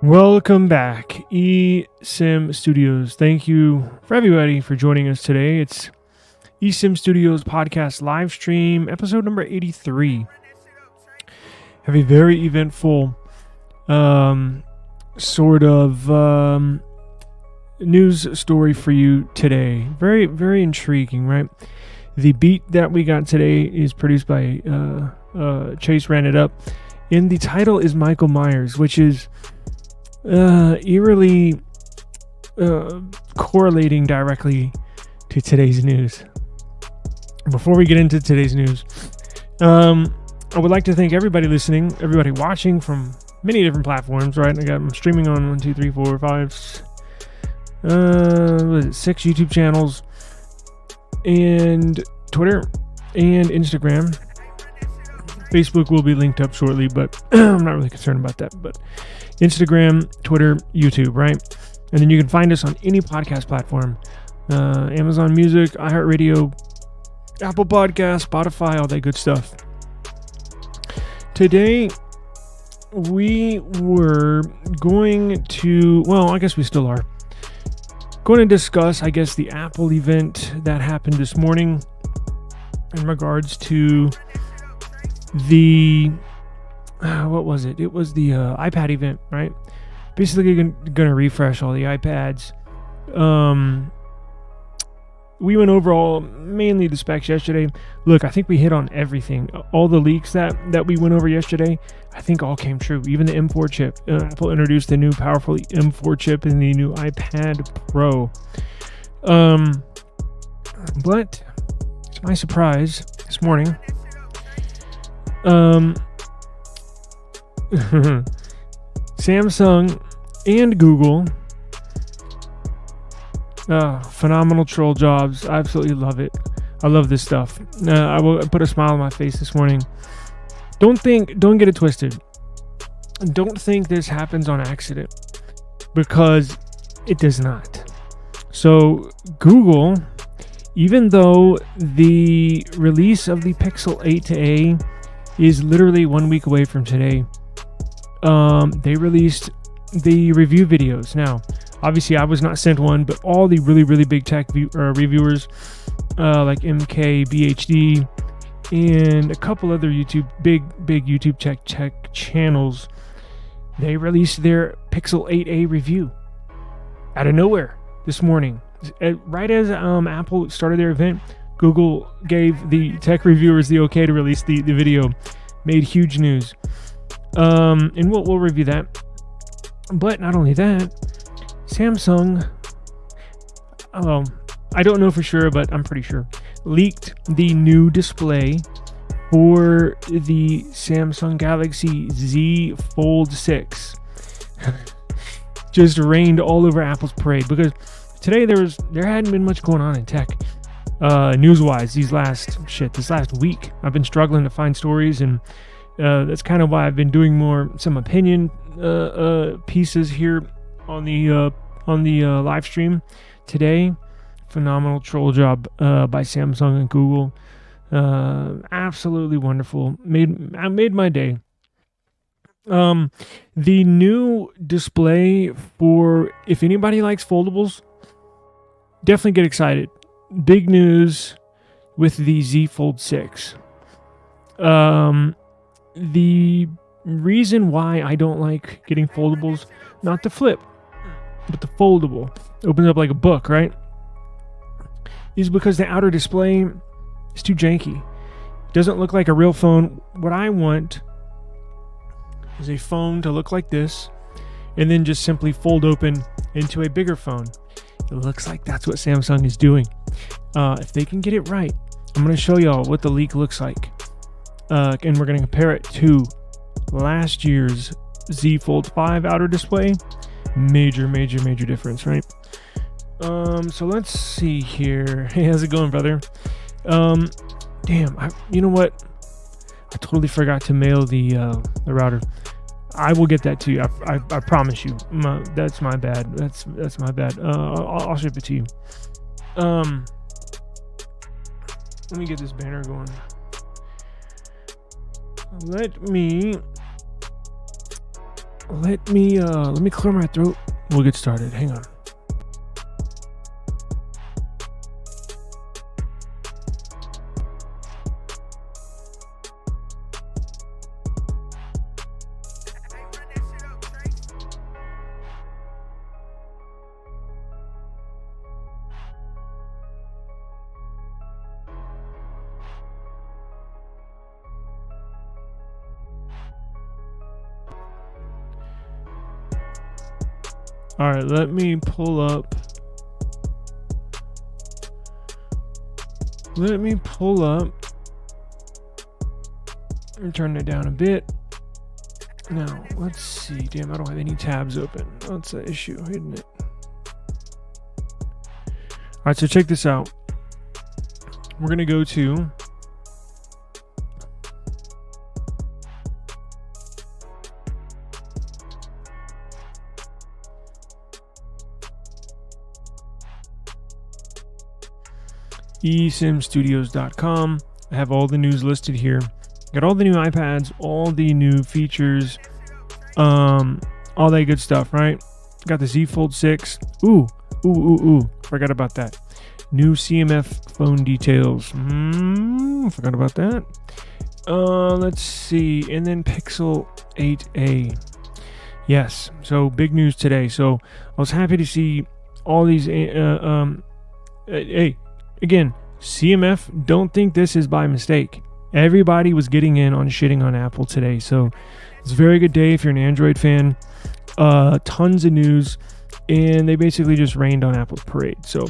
Welcome back, eSIM Studios. Thank you for everybody for joining us today. It's eSIM Studios podcast live stream, episode number 83. Have a very eventful news story for you today. Very, very intriguing, right? The beat that we got today is produced by Chase Ran It Up, and the title is Michael Myers, which is eerily correlating directly to today's news. Before we get into today's news, I would like to thank everybody listening, everybody watching from many different platforms, right? I'm streaming on 6 YouTube channels and Twitter and Instagram. Facebook will be linked up shortly, but I'm not really concerned about that. But Instagram, Twitter, YouTube, right? And then you can find us on any podcast platform. Amazon Music, iHeartRadio, Apple Podcasts, Spotify, all that good stuff. Today, we were going to, I guess we still are, going to discuss, the Apple event that happened this morning in regards to the what was it? It was the iPad event, right? Basically, going to refresh all the iPads. We went over mainly the specs yesterday. Look, I think we hit on everything. All the leaks that we went over yesterday, I think all came true. Even the M4 chip. Apple introduced the new powerful M4 chip in the new iPad Pro. But to my surprise, this morning, Samsung and Google, phenomenal troll jobs. I absolutely love it. I love this stuff. I will put a smile on my face this morning. Don't get it twisted. Don't think this happens on accident, because it does not. So Google, even though the release of the Pixel 8a is literally 1 week away from today, they released the review videos. Now, obviously, I was not sent one, but all the really, really big tech reviewers, like MKBHD and a couple other big YouTube tech channels, they released their Pixel 8a review out of nowhere this morning. Right as Apple started their event, Google gave the tech reviewers the okay to release the video. Made huge news. And we'll review that. But not only that, Samsung, I don't know for sure, but I'm pretty sure, leaked the new display for the Samsung Galaxy Z Fold 6. Just rained all over Apple's parade, because today there hadn't been much going on in tech. News-wise, this last week, I've been struggling to find stories, and that's kind of why I've been doing some opinion pieces here on the live stream today. Phenomenal troll job by Samsung and Google. Absolutely wonderful. Made my day. The new display for, if anybody likes foldables, definitely get excited. Big news with the Z Fold 6. The reason why I don't like getting foldables, not the flip, but the foldable, opens up like a book, right? Is because the outer display is too janky. It doesn't look like a real phone. What I want is a phone to look like this, and then just simply fold open into a bigger phone. It looks like that's what Samsung is doing. If they can get it right, I'm going to show y'all what the leak looks like. And we're going to compare it to last year's Z Fold 5 outer display. Major difference, right? So let's see here. Hey, how's it going, brother? Damn, you know what? I totally forgot to mail the router. I will get that to you. I promise you. That's my bad. That's my bad. I'll ship it to you. Let me get this banner going. Let me Let me clear my throat. We'll get started. Hang on. All right, let me pull up. And turn it down a bit. Now, let's see. Damn, I don't have any tabs open. That's the issue, isn't it? All right, so check this out. We're going to go to esimstudios.com. I have all the news listed here. Got all the new iPads, all the new features, all that good stuff, right? Got the Z Fold 6. Ooh. Forgot about that. New CMF phone details. Forgot about that. Let's see. And then Pixel 8a. Yes. So big news today. So I was happy to see all these. Hey. Again, CMF, don't think this is by mistake. Everybody was getting in on shitting on Apple today. So it's a very good day if you're an Android fan. Tons of news. And they basically just rained on Apple's parade. So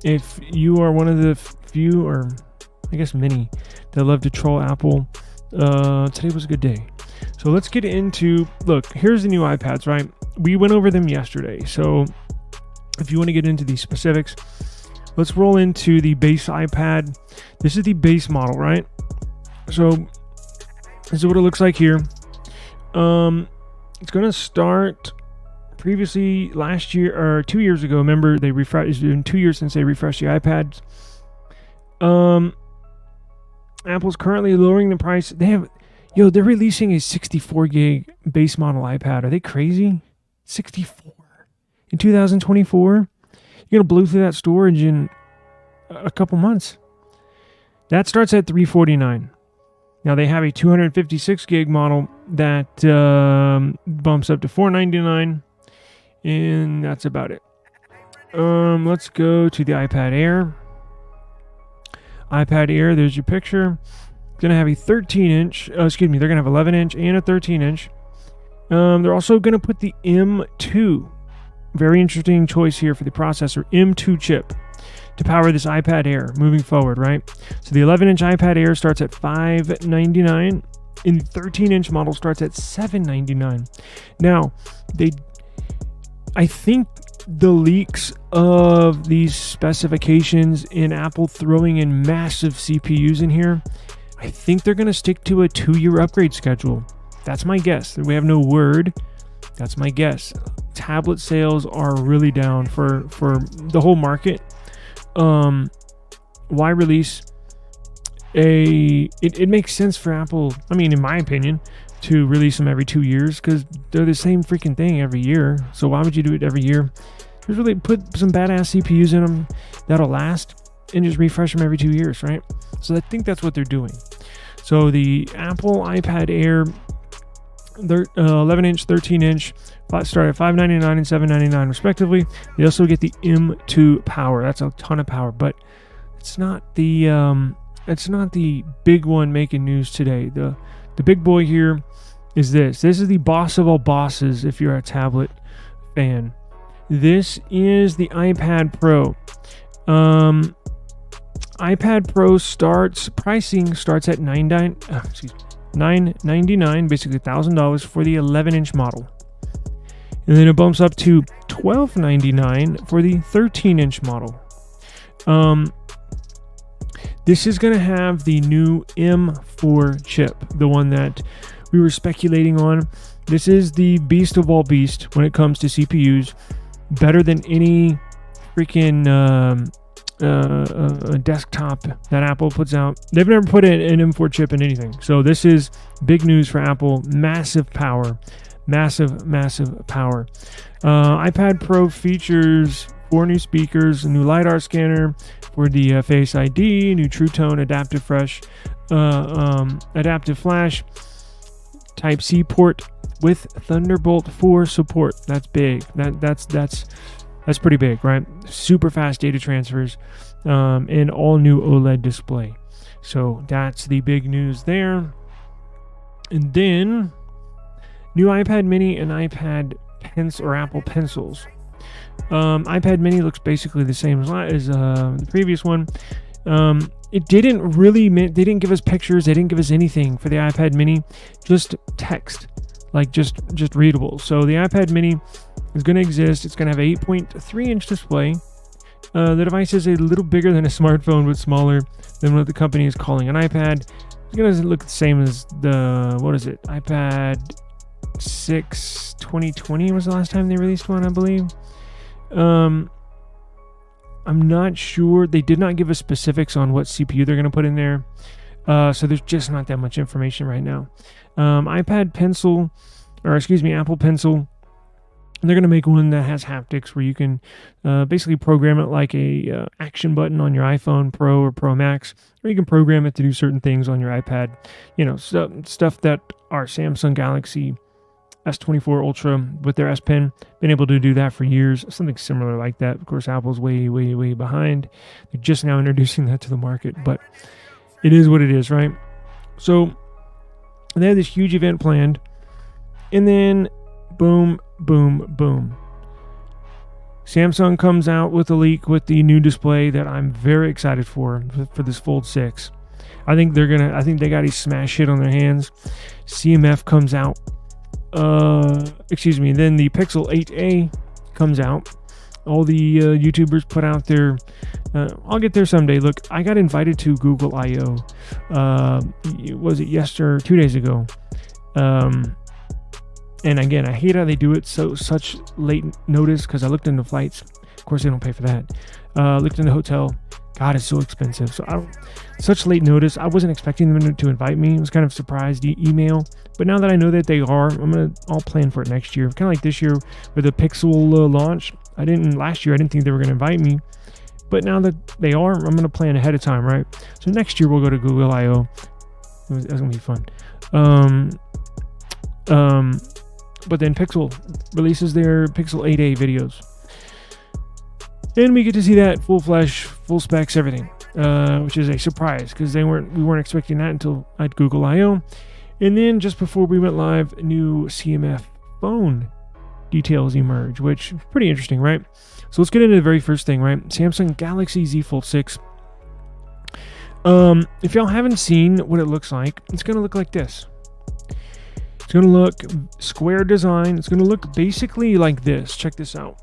if you are one of the few, or I guess many, that love to troll Apple, today was a good day. So let's get into, look, here's the new iPads, right? We went over them yesterday. So if you want to get into these specifics, let's roll into the base iPad. This is the base model, right? So this is what it looks like here. It's going to start previously last year or 2 years ago. Remember, they refreshed. It's been 2 years since they refreshed the iPads. Apple's currently lowering the price. They're releasing a 64 gig base model iPad. Are they crazy? 64 in 2024? You're going to blow through that storage in a couple months. That starts at $349. Now they have a 256 gig model that bumps up to $499, and that's about it. Let's go to the iPad Air. iPad Air, there's your picture. It's going to have a 13-inch, they're going to have 11-inch and a 13-inch. They're also going to put the M2. Very interesting choice here for the processor, M2 chip, to power this iPad Air moving forward, right? So the 11-inch iPad Air starts at $599, and the 13-inch model starts at $799. Now, I think the leaks of these specifications in Apple throwing in massive CPUs in here, I think they're going to stick to a 2-year upgrade schedule. That's my guess. We have no word. That's my guess. Tablet sales are really down for the whole market. Why release it makes sense for Apple, I mean, in my opinion, to release them every 2 years, because they're the same freaking thing every year. So why would you do it every year? Just really put some badass CPUs in them that'll last, and just refresh them every 2 years, right? So I think that's what they're doing. So the Apple iPad Air 11-inch, 13-inch start at $599 and $799 respectively. They also get the M2 power. That's a ton of power, but it's not the big one making news today. The big boy here is this. This is the boss of all bosses if you're a tablet fan. This is the iPad Pro. iPad Pro pricing starts at $999, basically $1,000 for the 11-inch model. And then it bumps up to $1,299 for the 13-inch model. This is going to have the new M4 chip, the one that we were speculating on. This is the beast of all beasts when it comes to CPUs. Better than any freaking desktop that Apple puts out. They've never put an M4 chip in anything. So this is big news for Apple. Massive power. Massive power. iPad Pro features 4 new speakers, a new LiDAR scanner for the Face ID, new True Tone adaptive flash, Type-C port with Thunderbolt 4 support. That's big. That's pretty big, right? Super fast data transfers, and all new OLED display. So that's the big news there. And then new iPad Mini and iPad Pencil or Apple Pencils. iPad Mini looks basically the same as the previous one. It didn't really, they didn't give us pictures, they didn't give us anything for the iPad Mini, just text, like just readable. So the iPad Mini is going to exist. It's going to have an 8.3-inch display. The device is a little bigger than a smartphone, but smaller than what the company is calling an iPad. It's going to look the same as the, what is it, iPad 6 2020 was the last time they released one, I believe. I'm not sure. They did not give us specifics on what CPU they're going to put in there. So there's just not that much information right now. iPad Pencil, or excuse me, Apple Pencil, they're going to make one that has haptics where you can basically program it like a action button on your iPhone Pro or Pro Max, or you can program it to do certain things on your iPad. You know, stuff that our Samsung Galaxy S24 Ultra with their S Pen been able to do that for years. Something similar like that. Of course, Apple's way behind. They're just now introducing that to the market, but it is what it is, right? So they have this huge event planned, and then boom. Samsung comes out with a leak with the new display that I'm very excited for this Fold 6. I think they got a smash hit on their hands. CMF comes out. Then the Pixel 8a comes out. All the YouTubers put out their I'll get there someday. Look, I got invited to Google I/O. Was it yesterday or 2 days ago? And again, I hate how they do it such late notice, because I looked into flights. Of course, they don't pay for that. Looked into hotel. God, it's so expensive. So such late notice. I wasn't expecting them to invite me. I was kind of surprised email. But now that I know that they are, I'll plan for it next year. Kind of like this year with the Pixel launch. Last year I didn't think they were going to invite me. But now that they are, I'm going to plan ahead of time, right? So next year we'll go to Google I/O. That's going to be fun. But then Pixel releases their Pixel 8a videos. And we get to see that full flesh, full specs, everything, which is a surprise, because we weren't expecting that until at Google I/O. And then just before we went live, new CMF phone details emerge, which is pretty interesting, right? So let's get into the very first thing, right? Samsung Galaxy Z Fold 6. If y'all haven't seen what it looks like, it's going to look like this. It's going to look square design. It's going to look basically like this. Check this out.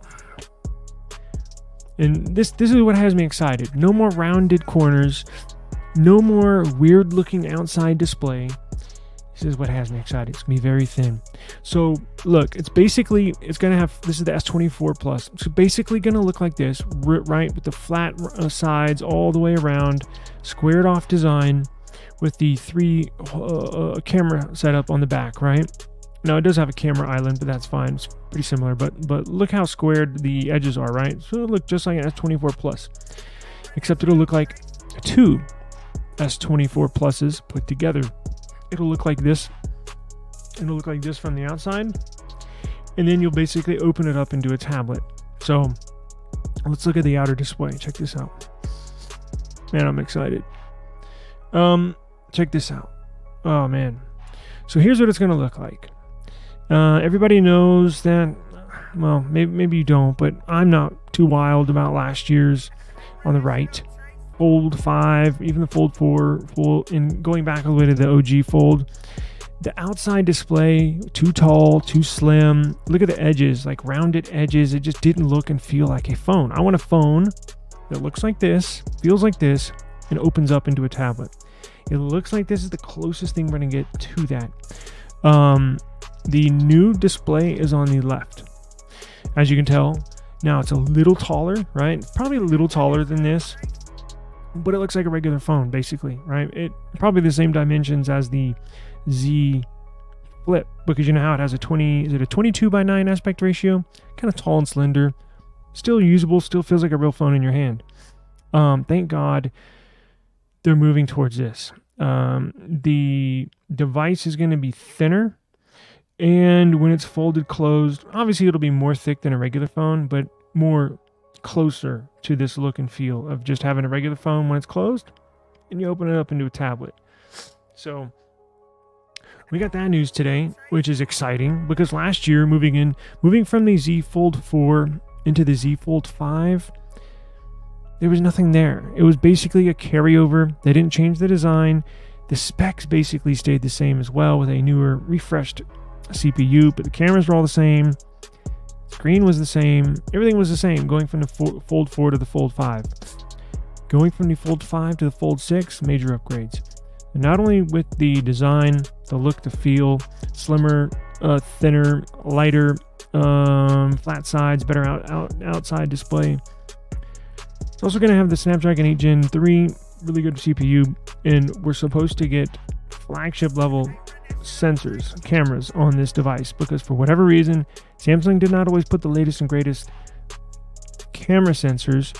And this is what has me excited. No more rounded corners. No more weird looking outside display. This is what has me excited. It's going to be very thin. So look, it's going to have, this is the S24 Plus. It's basically going to look like this, right? With the flat sides all the way around, squared off design with the 3 camera setup on the back, right? Now it does have a camera island, but that's fine. It's pretty similar, but look how squared the edges are, right? So it'll look just like an S24 Plus, except it'll look like 2 S24 Pluses put together. It'll look like this. It'll look like this from the outside, and then you'll basically open it up into a tablet. So let's look at the outer display. Check this out. Man, I'm excited. Check this out. Oh man. So here's what it's going to look like. Everybody knows that, well, maybe you don't, but I'm not too wild about last year's on the right. Fold 5, even the Fold 4, and going back all the way to the OG Fold. The outside display, too tall, too slim. Look at the edges, like rounded edges. It just didn't look and feel like a phone. I want a phone that looks like this, feels like this, and opens up into a tablet. It looks like this is the closest thing we're going to get to that. The new display is on the left. As you can tell, Now it's a little taller, right? Probably a little taller than this, but it looks like a regular phone, basically, right? It probably the same dimensions as the Z Flip, because you know how it has a 22:9 aspect ratio, kind of tall and slender, still usable, still feels like a real phone in your hand. Thank God they're moving towards this. The device is going to be thinner, and when it's folded closed, obviously it'll be more thick than a regular phone, but more closer to this look and feel of just having a regular phone when it's closed and you open it up into a tablet. So we got that news today, which is exciting, because last year moving from the Z Fold 4 into the Z Fold 5, there was nothing there. It was basically a carryover. They didn't change the design. The specs basically stayed the same as well, with a newer, refreshed CPU, but the cameras were all the same. Screen was the same. Everything was the same, going from the Fold 4 to the Fold 5. Going from the Fold 5 to the Fold 6, major upgrades. And not only with the design, the look, the feel, slimmer, thinner, lighter, flat sides, better outside display. It's also going to have the Snapdragon 8 Gen 3, really good CPU, and we're supposed to get flagship level sensors, cameras on this device, because for whatever reason, Samsung did not always put the latest and greatest camera sensors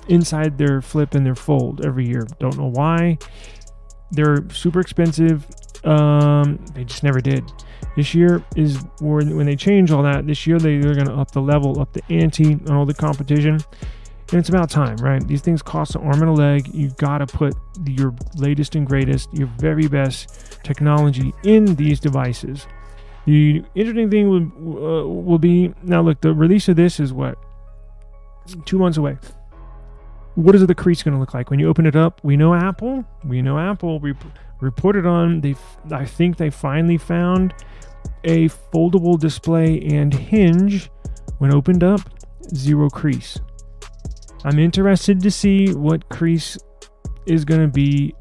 inside their Flip and their Fold every year. Don't know why. They're super expensive. They just never did. This year is when they change all that. This year they're going to up the level, up the ante on all the competition. And it's about time, right? These things cost an arm and a leg. You've got to put your latest and greatest, your very best technology in these devices. The interesting thing will be, now look, the release of this is what? 2 months away. What is the crease going to look like when you open it up? We know Apple reported on, I think they finally found a foldable display and hinge. When opened up, zero crease. I'm interested to see what crease is going to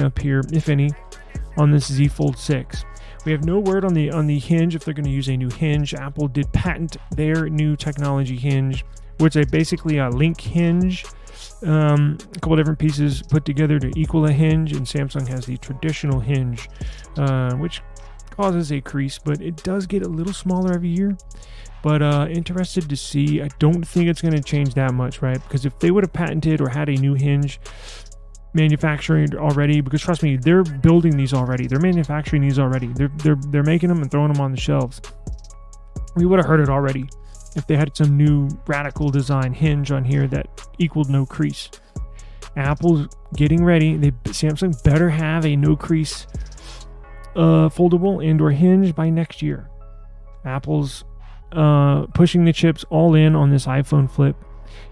appear, if any, on this Z Fold 6. We have no word on the hinge, if they're going to use a new hinge. Apple did patent their new technology hinge, which is basically a link hinge, a couple different pieces put together to equal a hinge, and Samsung has the traditional hinge, which causes a crease, but it does get a little smaller every year. But interested to see. I don't think it's going to change that much, right? Because if they would have patented or had a new hinge manufacturing already, because trust me, they're building these already. They're manufacturing these already. They're making them and throwing them on the shelves. We would have heard it already if they had some new radical design hinge on here that equaled no crease. Apple's getting ready. Samsung better have a no crease foldable and or hinge by next year. Apple's pushing the chips all in on this iPhone Flip.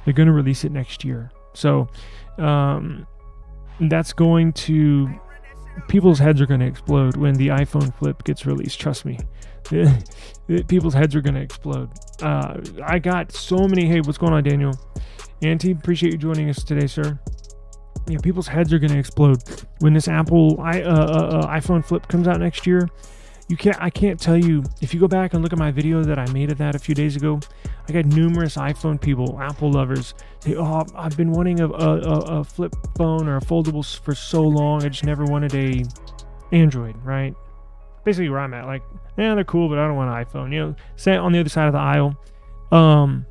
They're going to release it next year. So that's going to, people's heads are going to explode when the iPhone Flip gets released. Trust me. People's heads are going to explode. I got so many. Hey, what's going on, Daniel? Auntie, appreciate you joining us today, sir. Yeah, people's heads are going to explode when this Apple iPhone Flip comes out next year. I can't tell you. If you go back and look at my video that I made of that a few days ago, I got numerous iPhone people, Apple lovers, say, "Oh, I've been wanting a flip phone or a foldable for so long. I just never wanted a Android." Right? Basically, where I'm at. Like, yeah, they're cool, but I don't want an iPhone. You know, say on the other side of the aisle.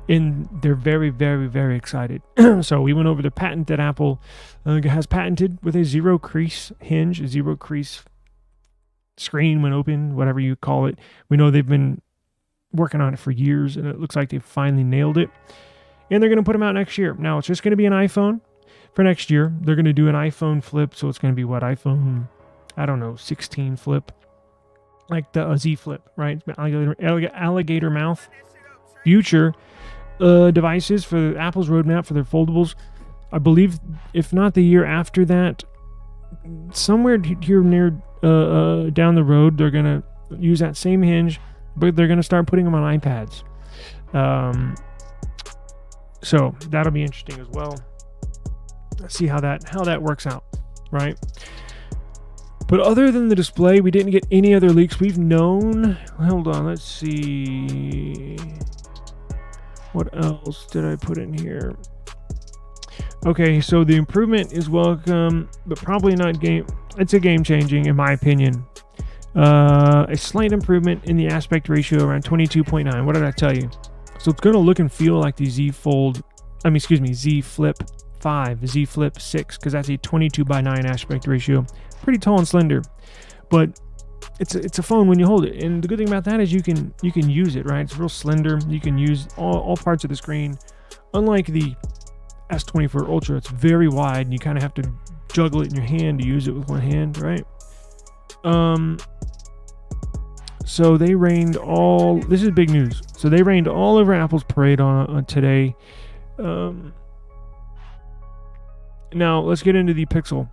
And they're very, very, very excited. So we went over the patent that Apple has patented with a zero crease hinge, a zero crease screen when open, whatever you call it. We know they've been working on it for years, and it looks like they finally nailed it. And they're going to put them out next year. Now, it's just going to be an iPhone for next year. They're going to do an iPhone Flip, so it's going to be what, iPhone, I don't know, 16 Flip, like the Z Flip, right? Alligator mouth. Future devices for Apple's roadmap for their foldables. I believe, if not the year after that, somewhere here near down the road, they're going to use that same hinge, but they're going to start putting them on iPads. So that'll be interesting as well. Let's see how that works out, right? But other than the display, we didn't get any other leaks. We've known. Hold on, let's see. What else did I put in here? Okay, so the improvement is welcome, but probably not game. It's a game changing, in my opinion. A slight improvement in the aspect ratio around 22.9. What did I tell you? So it's going to look and feel like the Z Flip 5, Z Flip 6, because that's a 22:9 aspect ratio. Pretty tall and slender, but it's a phone when you hold it. And the good thing about that is you can use it, right? It's real slender. You can use all parts of the screen. Unlike the S24 Ultra, it's very wide, and you kind of have to juggle it in your hand to use it with one hand, right? So they rained all. This is big news. So they rained all over Apple's parade on today. Now let's get into the Pixel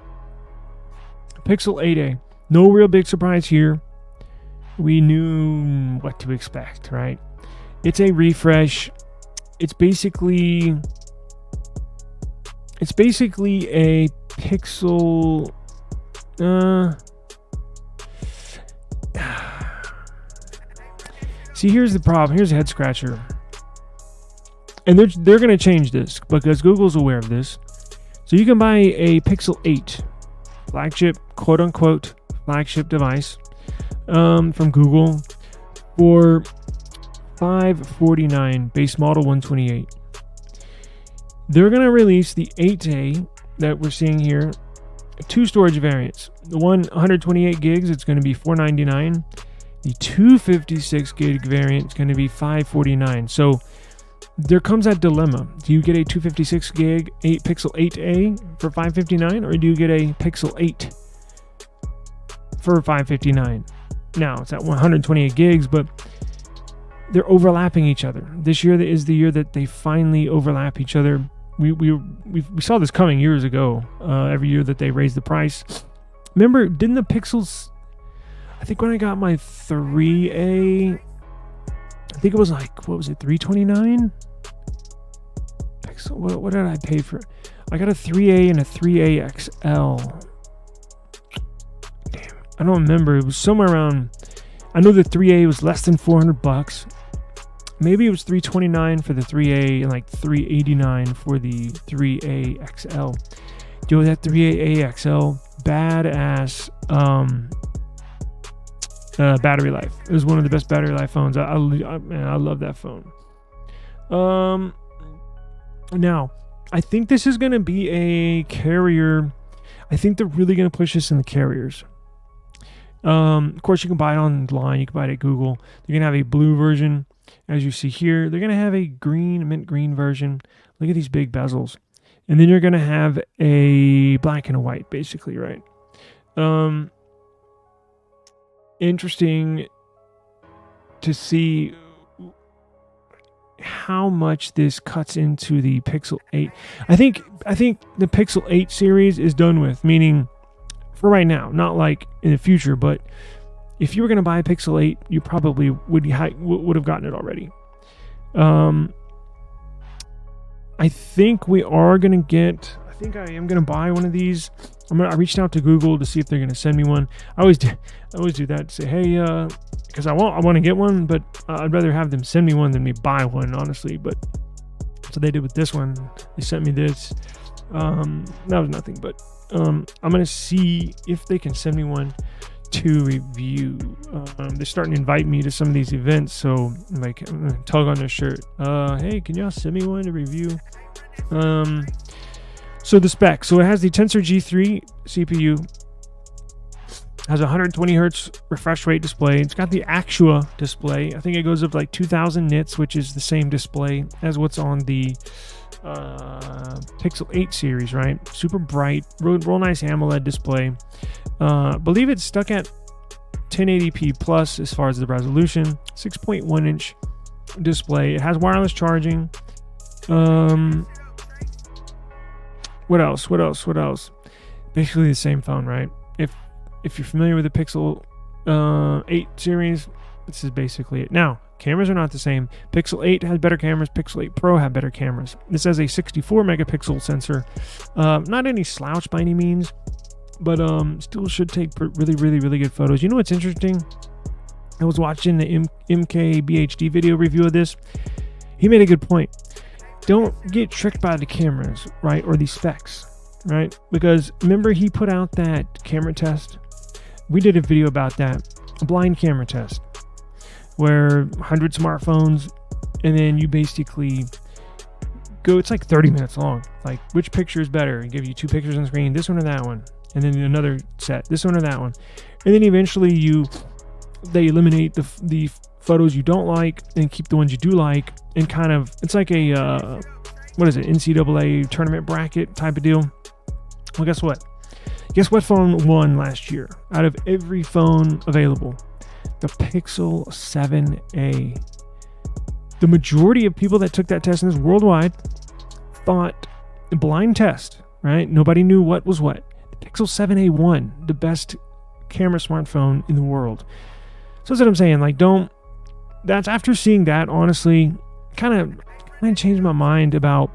8a. No real big surprise here. We knew what to expect, right? It's a refresh. It's basically a Pixel. See, here's the problem. Here's a head scratcher. And they're going to change this because Google's aware of this. So you can buy a Pixel 8 flagship, quote unquote, flagship device from Google for $549, base model 128. They're going to release the 8A that we're seeing here, 2 storage variants. The one 128 gigs, it's going to be $499. The 256 gig variant is going to be $549. So there comes that dilemma. Do you get a 256 gig Pixel 8a for $559, or do you get a Pixel 8 for $559? Now it's at 128 gigs, but they're overlapping each other. This year is the year that they finally overlap each other. We saw this coming years ago. Every year that they raise the price. Remember, didn't the Pixels? I think when I got my 3A, I think it was like, what was it, $329? Pixel. What did I pay for? I got a 3A and a 3A XL. Damn, I don't remember. It was somewhere around. I know the 3A was less than $400. Maybe it was $329 for the 3A and like $389 for the 3A XL. Yo, that 3A XL, badass battery life. It was one of the best battery life phones. I love that phone. Now, I think this is going to be a carrier. I think they're really going to push this in the carriers. Of course, you can buy it online. You can buy it at Google. They're going to have a blue version, as you see here. They're going to have a mint green version. Look at these big bezels. And then you're going to have a black and a white, basically, right? Interesting to see how much this cuts into the Pixel 8. I think the Pixel 8 series is done with, meaning for right now, not like in the future, but if you were going to buy a Pixel 8, you probably would have gotten it already. I think we are going to get, I think I am going to buy one of these. I reached out to Google to see if they're going to send me one. I always do that. Say, hey, because I want to get one, but I'd rather have them send me one than me buy one, honestly. But so they did with this one. They sent me this. That was nothing, but I'm going to see if they can send me one to review. They're starting to invite me to some of these events, so like I'm going to tug on their shirt. Hey, can y'all send me one to review? So the specs. So it has the Tensor G3 CPU. Has a 120 hertz refresh rate display. It's got the Actua display. I think it goes up to like 2000 nits, which is the same display as what's on the Pixel 8 series, right? Super bright, real nice AMOLED display. Believe it's stuck at 1080p plus as far as the resolution. 6.1 inch display. It has wireless charging. What else? Basically the same phone, right? If you're familiar with the Pixel 8 series, this is basically it. Now, cameras are not the same. Pixel 8 has better cameras. Pixel 8 Pro have better cameras. This has a 64 megapixel sensor. Not any slouch by any means, but still should take really good photos. You know what's interesting? I was watching the MKBHD video review of this. he made a good point. Don't get tricked by the cameras, right? Or the specs, right? Because remember he put out that camera test? We did a video about that, a blind camera test, where 100 smartphones, and then you basically go, it's like 30 minutes long. Like, which picture is better? And give you 2 pictures on the screen, this one or that one. And then another set, this one or that one. And then eventually they eliminate the photos you don't like and keep the ones you do like, and kind of, it's like a what is it, NCAA tournament bracket type of deal. Well, guess what phone won last year out of every phone available? The Pixel 7a. The majority of people that took that test, and this worldwide, thought, a blind test, right? Nobody knew what was what. The Pixel 7a won, the best camera smartphone in the world. So that's what I'm saying. Like, that's after seeing that, honestly, kind of changed my mind about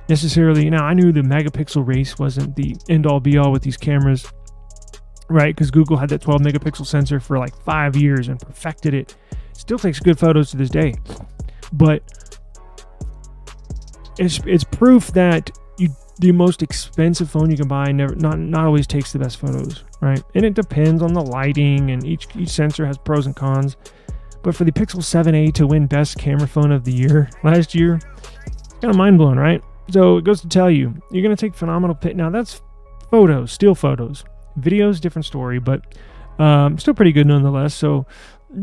necessarily. Now, I knew the megapixel race wasn't the end all be all with these cameras, right? Because Google had that 12 megapixel sensor for like 5 years and perfected it. Still takes good photos to this day, but it's proof that the most expensive phone you can buy not always takes the best photos, right? And it depends on the lighting, and each sensor has pros and cons. But for the Pixel 7a to win best camera phone of the year last year, it's kind of mind blowing, right? So it goes to tell you, you're going to take phenomenal now that's photos, still photos. Videos, different story, but still pretty good nonetheless. So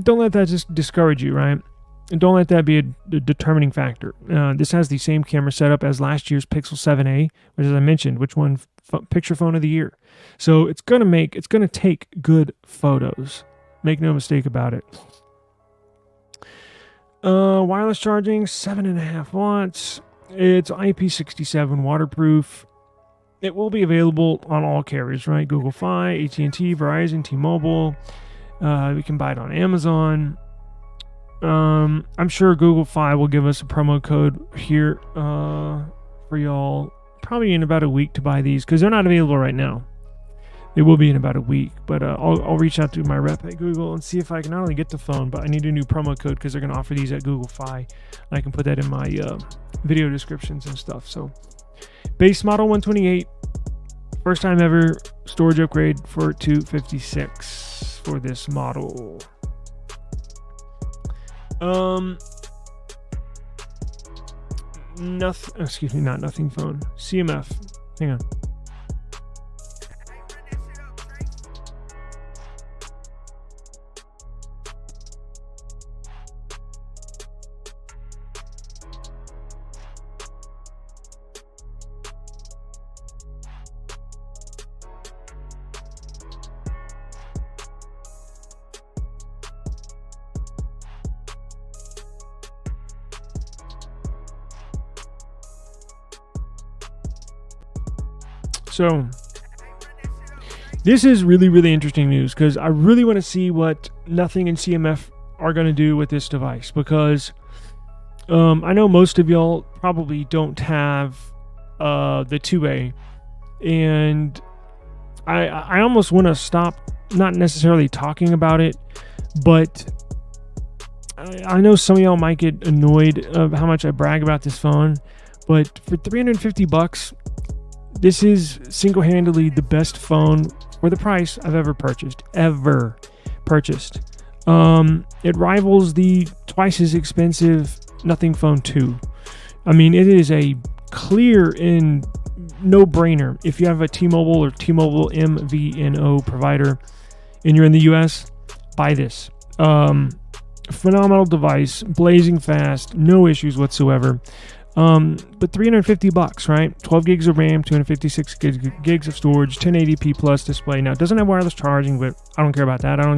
don't let that just discourage you, right? And don't let that be a determining factor. This has the same camera setup as last year's Pixel 7a, which, as I mentioned, which won picture phone of the year. So it's gonna take good photos. Make no mistake about it. Wireless charging, 7.5 watts. It's IP67 waterproof. It will be available on all carriers, right? Google Fi, AT&T, Verizon, T-Mobile. We can buy it on Amazon. I'm sure Google Fi will give us a promo code here for y'all probably in about a week to buy these, because they're not available right now. They will be in about a week, but I'll reach out to my rep at Google and see if I can not only get the phone, but I need a new promo code, because they're going to offer these at Google Fi. And I can put that in my video descriptions and stuff. So base model 128, first time ever storage upgrade for 256 for this model. Nothing phone. CMF. Hang on. So this is really, really interesting news, because I really want to see what Nothing and CMF are going to do with this device, because I know most of y'all probably don't have the 2A, and I almost want to stop not necessarily talking about it, but I know some of y'all might get annoyed of how much I brag about this phone, but for $350, this is single-handedly the best phone for the price I've ever purchased. It rivals the twice as expensive Nothing Phone 2. I mean, it is a clear and no-brainer. If you have a T-Mobile or T-Mobile MVNO provider and you're in the US, buy this. Phenomenal device, blazing fast, no issues whatsoever. But $350, right? 12 gigs of RAM, 256 gigs of storage, 1080p plus display. Now, it doesn't have wireless charging, but I don't care about that. I don't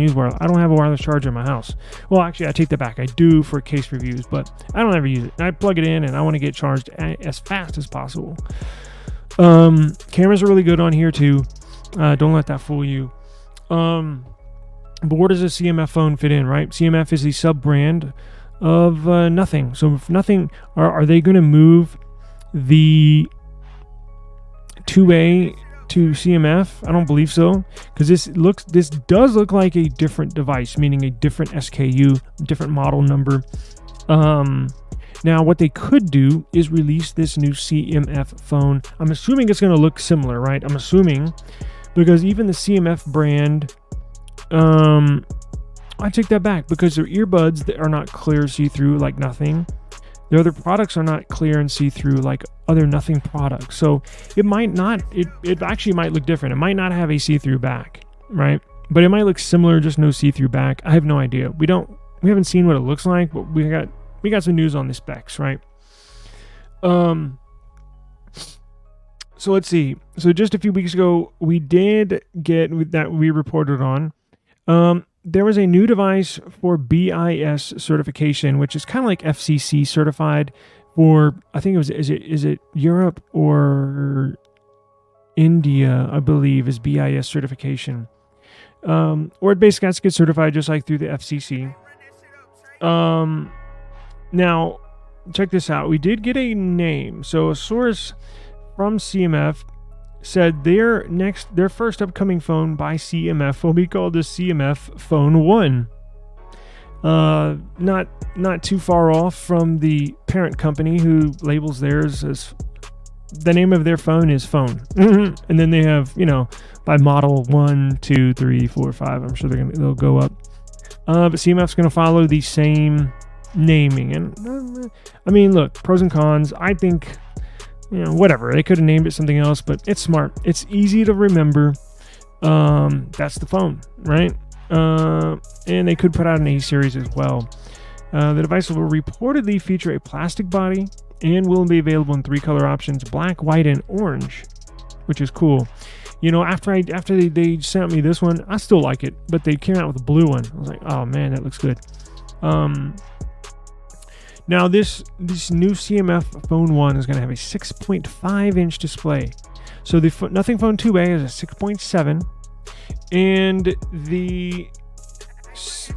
have a wireless charger in my house. Well, actually, I take that back. I do for case reviews, but I don't ever use it. I plug it in, and I want to get charged as fast as possible. Cameras are really good on here, too. Don't let that fool you. But where does a CMF phone fit in, right? CMF is the sub-brand of Nothing. So if Nothing, are they going to move the 2A to CMF? I don't believe so, because this does look like a different device, meaning a different SKU, different model number. Now, what they could do is release this new CMF phone. I'm assuming it's going to look similar, right? I'm assuming, because even the CMF brand, I take that back, because their earbuds that are not clear, see-through, like nothing. Their other products are not clear and see-through like other nothing products. So it might not, it actually might look different. It might not have a see-through back, right? But it might look similar, just no see-through back. I have no idea. We haven't seen what it looks like, but we got some news on the specs, right? So let's see. So just a few weeks ago, we did get that we reported on. There was a new device for BIS certification, which is kind of like FCC certified for, I think it was, is it Europe or India, I believe, is BIS certification. Or it basically has to get certified just like through the FCC. Now, check this out. We did get a name. So a source from CMF said their first upcoming phone by CMF will be called the CMF Phone 1. Not too far off from the parent company who labels theirs as, the name of their phone is Phone. And then they have, by model 1, 2, 3, 4, 5. I'm sure they'll go up. But CMF's going to follow the same naming. And I mean, look, pros and cons. I think, whatever. They could have named it something else, but it's smart. It's easy to remember. That's the phone, right? And they could put out an A series as well. The device will reportedly feature a plastic body and will be available in 3 color options: black, white, and orange, which is cool. After they sent me this one, I still like it, but they came out with a blue one. I was like, oh man, that looks good. Now this new CMF Phone 1 is going to have a 6.5 inch display. So the Nothing Phone 2A is a 6.7, and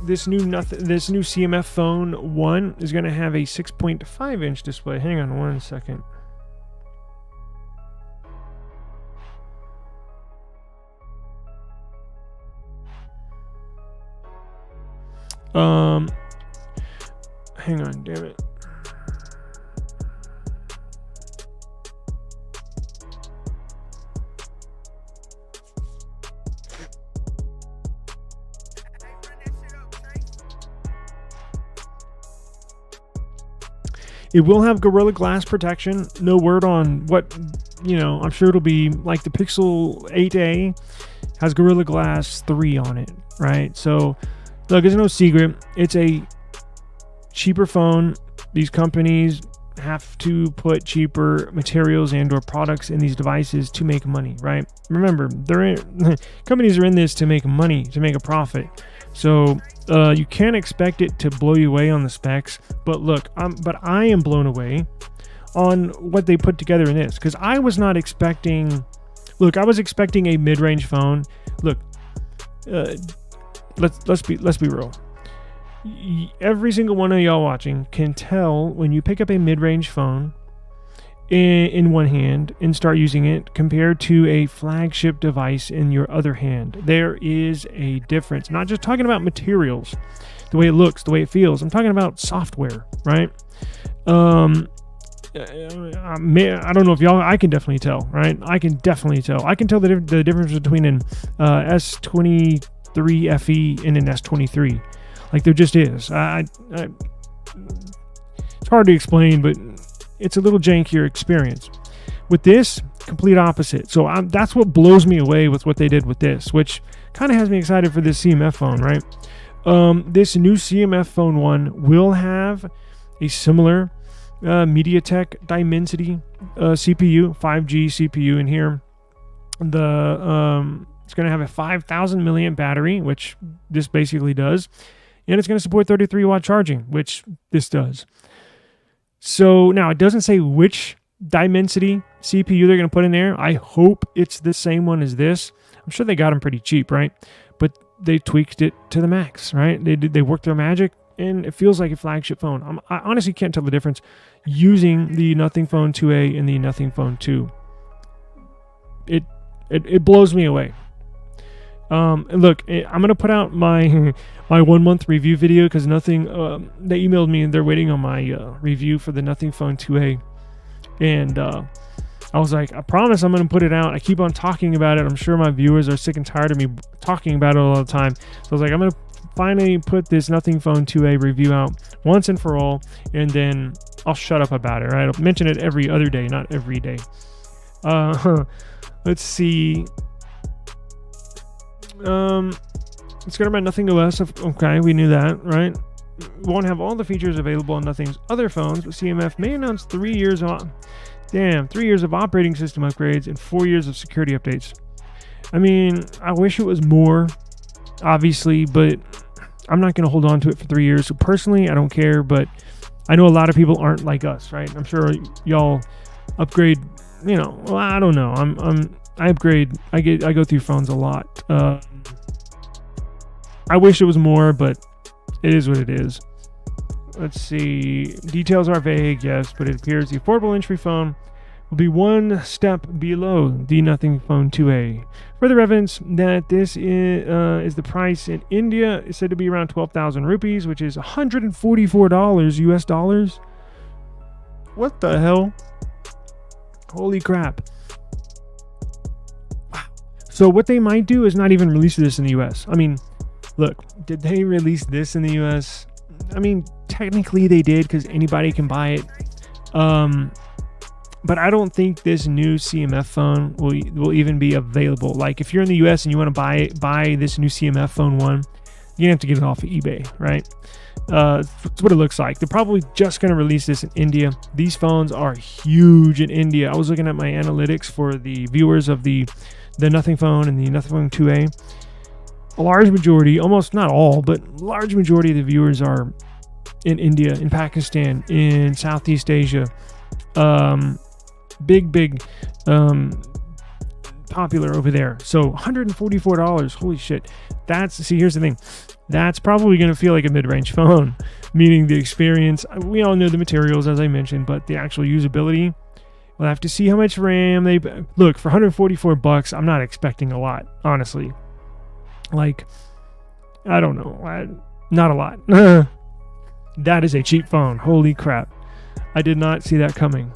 this new CMF Phone 1 is going to have a 6.5 inch display. Hang on one second. Hang on, damn it. It will have Gorilla Glass protection. No word on what, I'm sure it'll be like the Pixel 8a has Gorilla Glass 3 on it, right? So, look, it's no secret. It's a cheaper phone. These companies have to put cheaper materials and or products in these devices to make money, right? Remember, companies are in this to make money, to make a profit. So you can't expect it to blow you away on the specs. But look, I am blown away on what they put together in this, because I was not expecting. Look, I was expecting a mid-range phone. Look, let's be real. Every single one of y'all watching can tell when you pick up a mid-range phone in one hand and start using it compared to a flagship device in your other hand. There is a difference. I'm not just talking about materials, the way it looks, the way it feels. I'm talking about software, right? I don't know if y'all, I can definitely tell, right? I can definitely tell. I can tell the difference between an S23 FE and an S23. Like, there just is. It's hard to explain, but it's a little jankier experience. With this, complete opposite. So that's what blows me away with what they did with this, which kind of has me excited for this CMF phone, right? This new CMF Phone 1 will have a similar MediaTek Dimensity CPU, 5G CPU in here. It's going to have a 5,000 milliamp battery, which this basically does. And it's going to support 33 watt charging, which this does. So now it doesn't say which Dimensity CPU they're going to put in there. I hope it's the same one as this. I'm sure they got them pretty cheap, right? But they tweaked it to the max, right? They worked their magic, and it feels like a flagship phone. I honestly can't tell the difference using the Nothing Phone 2A and the Nothing Phone 2. It blows me away. Look, I'm gonna put out my my 1 month review video because nothing. They emailed me and they're waiting on my review for the Nothing Phone 2A, and I was like, I promise I'm gonna put it out. I keep on talking about it. I'm sure my viewers are sick and tired of me talking about it all the time. So I was like, I'm gonna finally put this Nothing Phone 2A review out once and for all, and then I'll shut up about it. Right? I'll mention it every other day, not every day. Let's see. Let's go about Nothing OS. Okay, we knew that, right? Won't have all the features available on Nothing's other phones, but CMF may announce 3 years of 3 years of operating system upgrades and 4 years of security updates. I mean, I wish it was more, obviously, but I'm not going to hold on to it for 3 years. So personally, I don't care, but I know a lot of people aren't like us, right? I'm sure y'all upgrade, well, I don't know. I upgrade. I go through phones a lot. I wish it was more, but it is what it is. Let's see. Details are vague, yes, but it appears the affordable entry phone will be one step below the Nothing Phone 2A. Further evidence that this is the price in India is said to be around 12,000 rupees, which is $144 US dollars. What the hell? Holy crap. So what they might do is not even release this in the US. I mean, look, did they release this in the US? I mean, technically they did because anybody can buy it. But I don't think this new CMF phone will even be available. Like if you're in the US and you want to buy this new CMF phone 1, you're gonna have to get it off of eBay, right? That's what it looks like. They're probably just gonna release this in India. These phones are huge in India. I was looking at my analytics for the viewers of the Nothing Phone and the Nothing Phone 2A. A large majority, almost not all, but large majority of the viewers are in India, in Pakistan, in Southeast Asia. Big popular over there. So $144, holy shit. See, here's the thing. That's probably going to feel like a mid-range phone, meaning the experience. We all know the materials, as I mentioned, but the actual usability, we'll have to see how much RAM they... Look, for $144, I'm not expecting a lot, honestly. Like, I don't know. Not a lot. That is a cheap phone. Holy crap. I did not see that coming.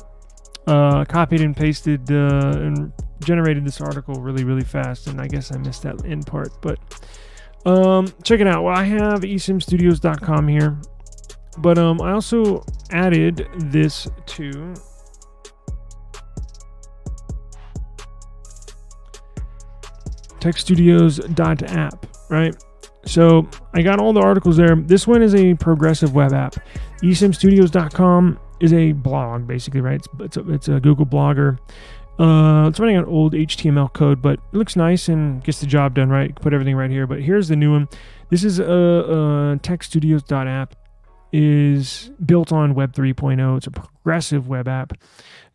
Copied and pasted and generated this article really fast, and I guess I missed that end part. But check it out. Well, I have esimstudios.com here, but I also added this to techstudios.app, right? So I got all the articles there. This one is a progressive web app. esimstudios.com is a blog, basically, right? It's a Google blogger. It's running on old HTML code, but it looks nice and gets the job done, right? Put everything right here. But here's the new one. This is techstudios.app. Is built on Web 3.0. It's a progressive web app.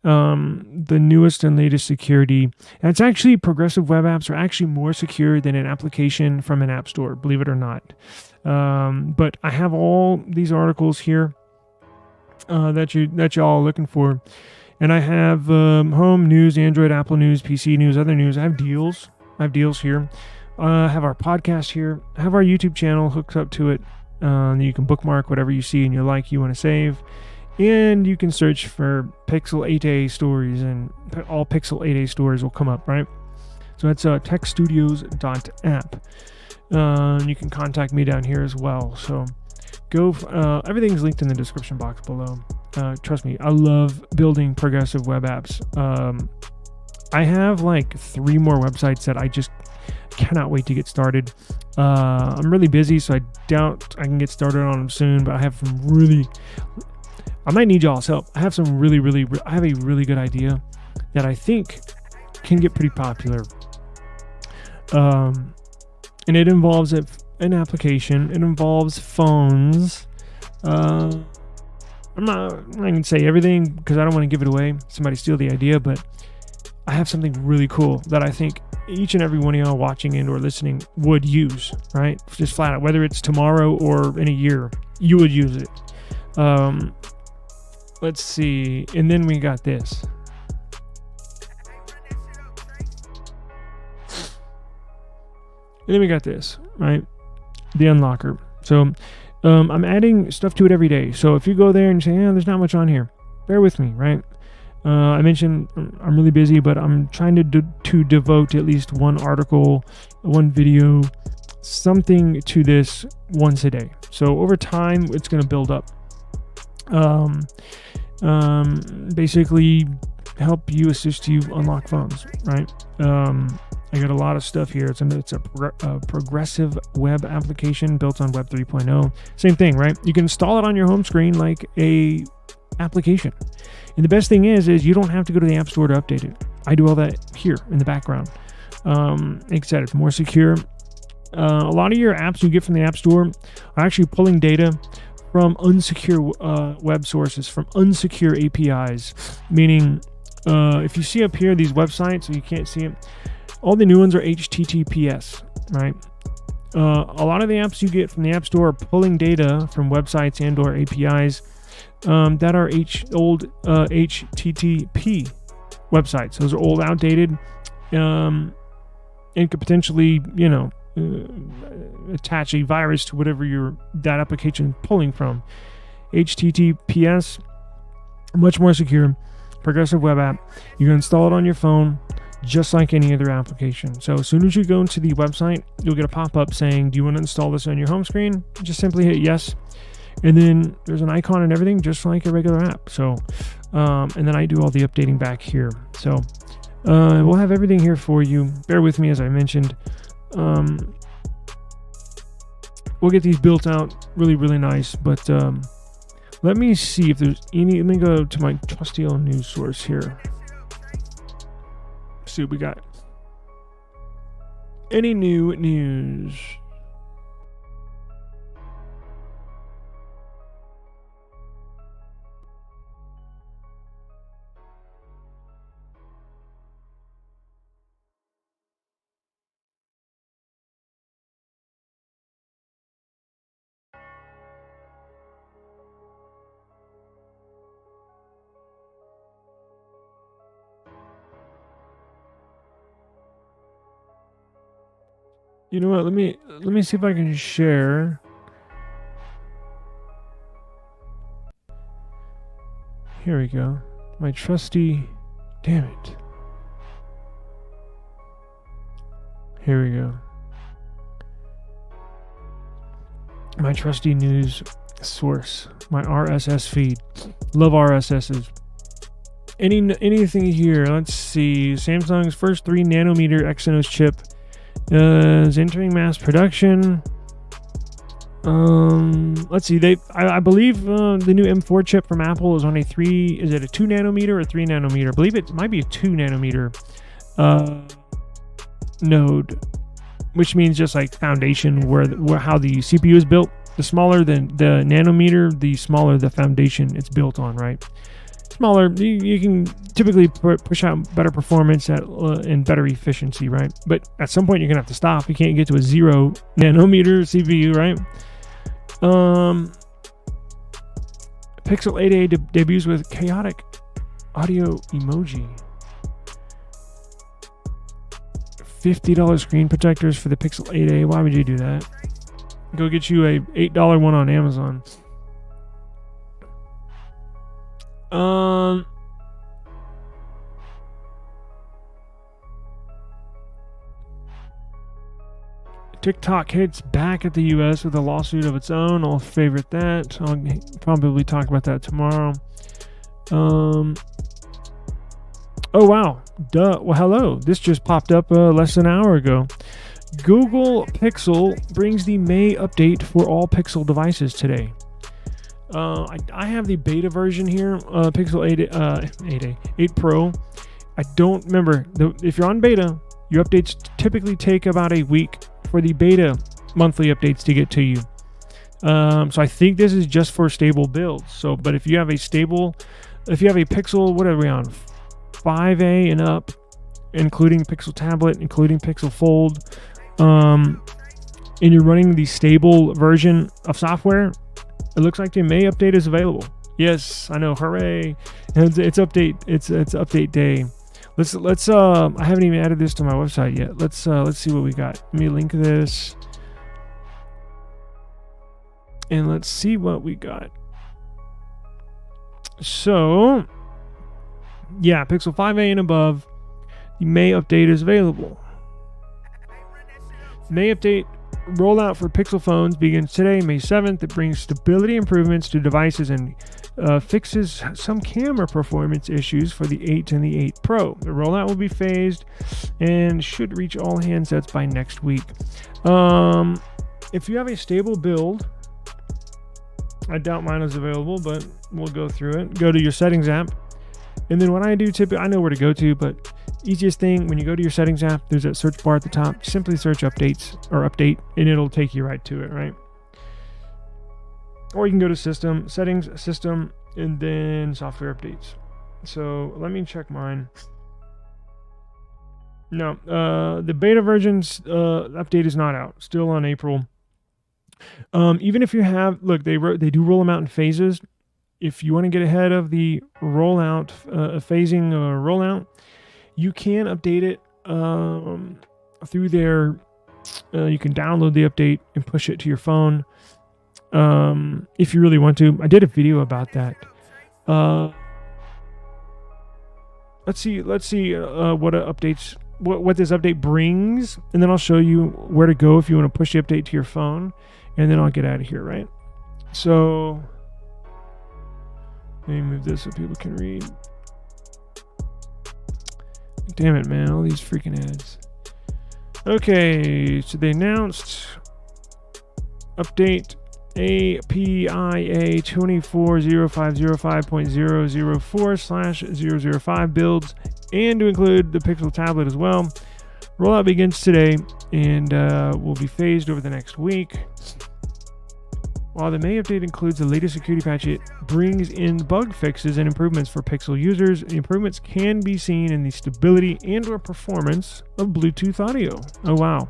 The newest and latest security. And it's actually, progressive web apps are actually more secure than an application from an app store, believe it or not. But I have all these articles here that y'all are looking for. And I have home news, Android, Apple news, PC news, other news. I have deals here. I have our podcast here. I have our YouTube channel hooked up to it. You can bookmark whatever you see and you want to save. And you can search for Pixel 8a stories, and all Pixel 8a stories will come up, right? So that's techstudios.app. You can contact me down here as well. So everything's linked in the description box below. Trust me, I love building progressive web apps. I have like 3 more websites that I just cannot wait to get started. I'm really busy, so I doubt I can get started on them soon, but I have some I might need y'all's help. I have some I have a really good idea that I think can get pretty popular. And it involves an application. It involves phones. I'm not going to say everything because I don't want to give it away. Somebody steal the idea, but I have something really cool that I think each and every one of y'all watching and or listening would use, right? Just flat out, whether it's tomorrow or in a year, you would use it. Let's see. And then we got this. And then we got this, right? The unlocker. So I'm adding stuff to it every day. So if you go there and say, yeah, there's not much on here, bear with me, right? I mentioned I'm really busy, but I'm trying to devote at least one article, one video, something to this once a day. So over time, it's going to build up. Basically help you, assist you unlock phones, right? I got a lot of stuff here. It's a progressive web application built on Web 3.0. Same thing, right? You can install it on your home screen like a application. And the best thing is you don't have to go to the App Store to update it. I do all that here in the background. Like I said, it's more secure. A lot of your apps you get from the App Store are actually pulling data from unsecure web sources, from unsecure APIs. Meaning, if you see up here these websites, so you can't see it, all the new ones are HTTPS, right? A lot of the apps you get from the App Store are pulling data from websites and or APIs that are old HTTP websites. Those are old, outdated, and could potentially, attach a virus to whatever that application is pulling from. HTTPS, much more secure, progressive web app. You can install it on your phone just like any other application. So as soon as you go into the website, you'll get a pop-up saying, do you want to install this on your home screen? Just simply hit yes. And then there's an icon and everything just like a regular app. So, and then I do all the updating back here. So we'll have everything here for you. Bear with me, as I mentioned. We'll get these built out really, really nice. But let me see if there's any. Let me go to my trusty old news source here. See what we got. Any new news? You know what? Let me see if I can share. Here we go. My trusty. Damn it. Here we go. My trusty news source. My RSS feed. Love RSSs. Anything here? Let's see. Samsung's first 3 nanometer Exynos chip is entering mass production. Let's see. I believe the new M4 chip from Apple is on a 2 nanometer or 3 nanometer? I believe it might be a 2 nanometer node, which means just like foundation where how the CPU is built. The smaller the nanometer, the smaller the foundation it's built on, right? Smaller, you can typically push out better performance and better efficiency, right? But at some point you're gonna have to stop. You can't get to a 0 nanometer CPU, right? Pixel 8a debuts with chaotic audio emoji. $50 screen protectors for the Pixel 8a. Why would you do that? Go get you a $8 one on Amazon. TikTok hits back at the US with a lawsuit of its own. I'll favorite that. I'll probably talk about that tomorrow. Oh wow. Duh. Well, hello. This just popped up less than an hour ago. Google Pixel brings the May update for all Pixel devices today. I have the beta version here, Pixel 8 Pro. I don't remember. If you're on beta, your updates typically take about a week for the beta monthly updates to get to you. So I think this is just for stable builds. So, but if you have a Pixel, what are we on? 5A and up, including Pixel Tablet, including Pixel Fold, and you're running the stable version of software, it looks like the May update is available. Yes, I know. Hooray! It's update. It's update day. Let's I haven't even added this to my website yet. Let's see what we got. Let me link this. And let's see what we got. So, yeah, Pixel 5a and above, the May update is available. May update rollout for Pixel phones begins today, May 7th. It brings stability improvements to devices and fixes some camera performance issues for the 8 and the 8 Pro. The rollout will be phased and should reach all handsets by next week. If you have a stable build, I doubt mine is available, but we'll go through it. Go to your settings app. And then what I do typically, I know where to go to, but easiest thing, when you go to your settings app, there's that search bar at the top. Simply search updates or update, and it'll take you right to it, right? Or you can go to system, settings, system, and then software updates. So let me check mine. No, the beta versions update is not out. Still on April. Even if you have, look, they do roll them out in phases. If you want to get ahead of the rollout, phasing rollout, you can update it through their. You can download the update and push it to your phone if you really want to. I did a video about that. Let's see what updates. What this update brings, and then I'll show you where to go if you want to push the update to your phone, and then I'll get out of here, right? So let me move this so people can read. Damn it, man, all these freaking ads. Okay, so they announced update APIA 24.0505.004/005 builds, and to include the Pixel tablet as well. Rollout begins today and will be phased over the next week. While the May update includes the latest security patch, it brings in bug fixes and improvements for Pixel users. The improvements can be seen in the stability and/or performance of Bluetooth audio. Oh wow,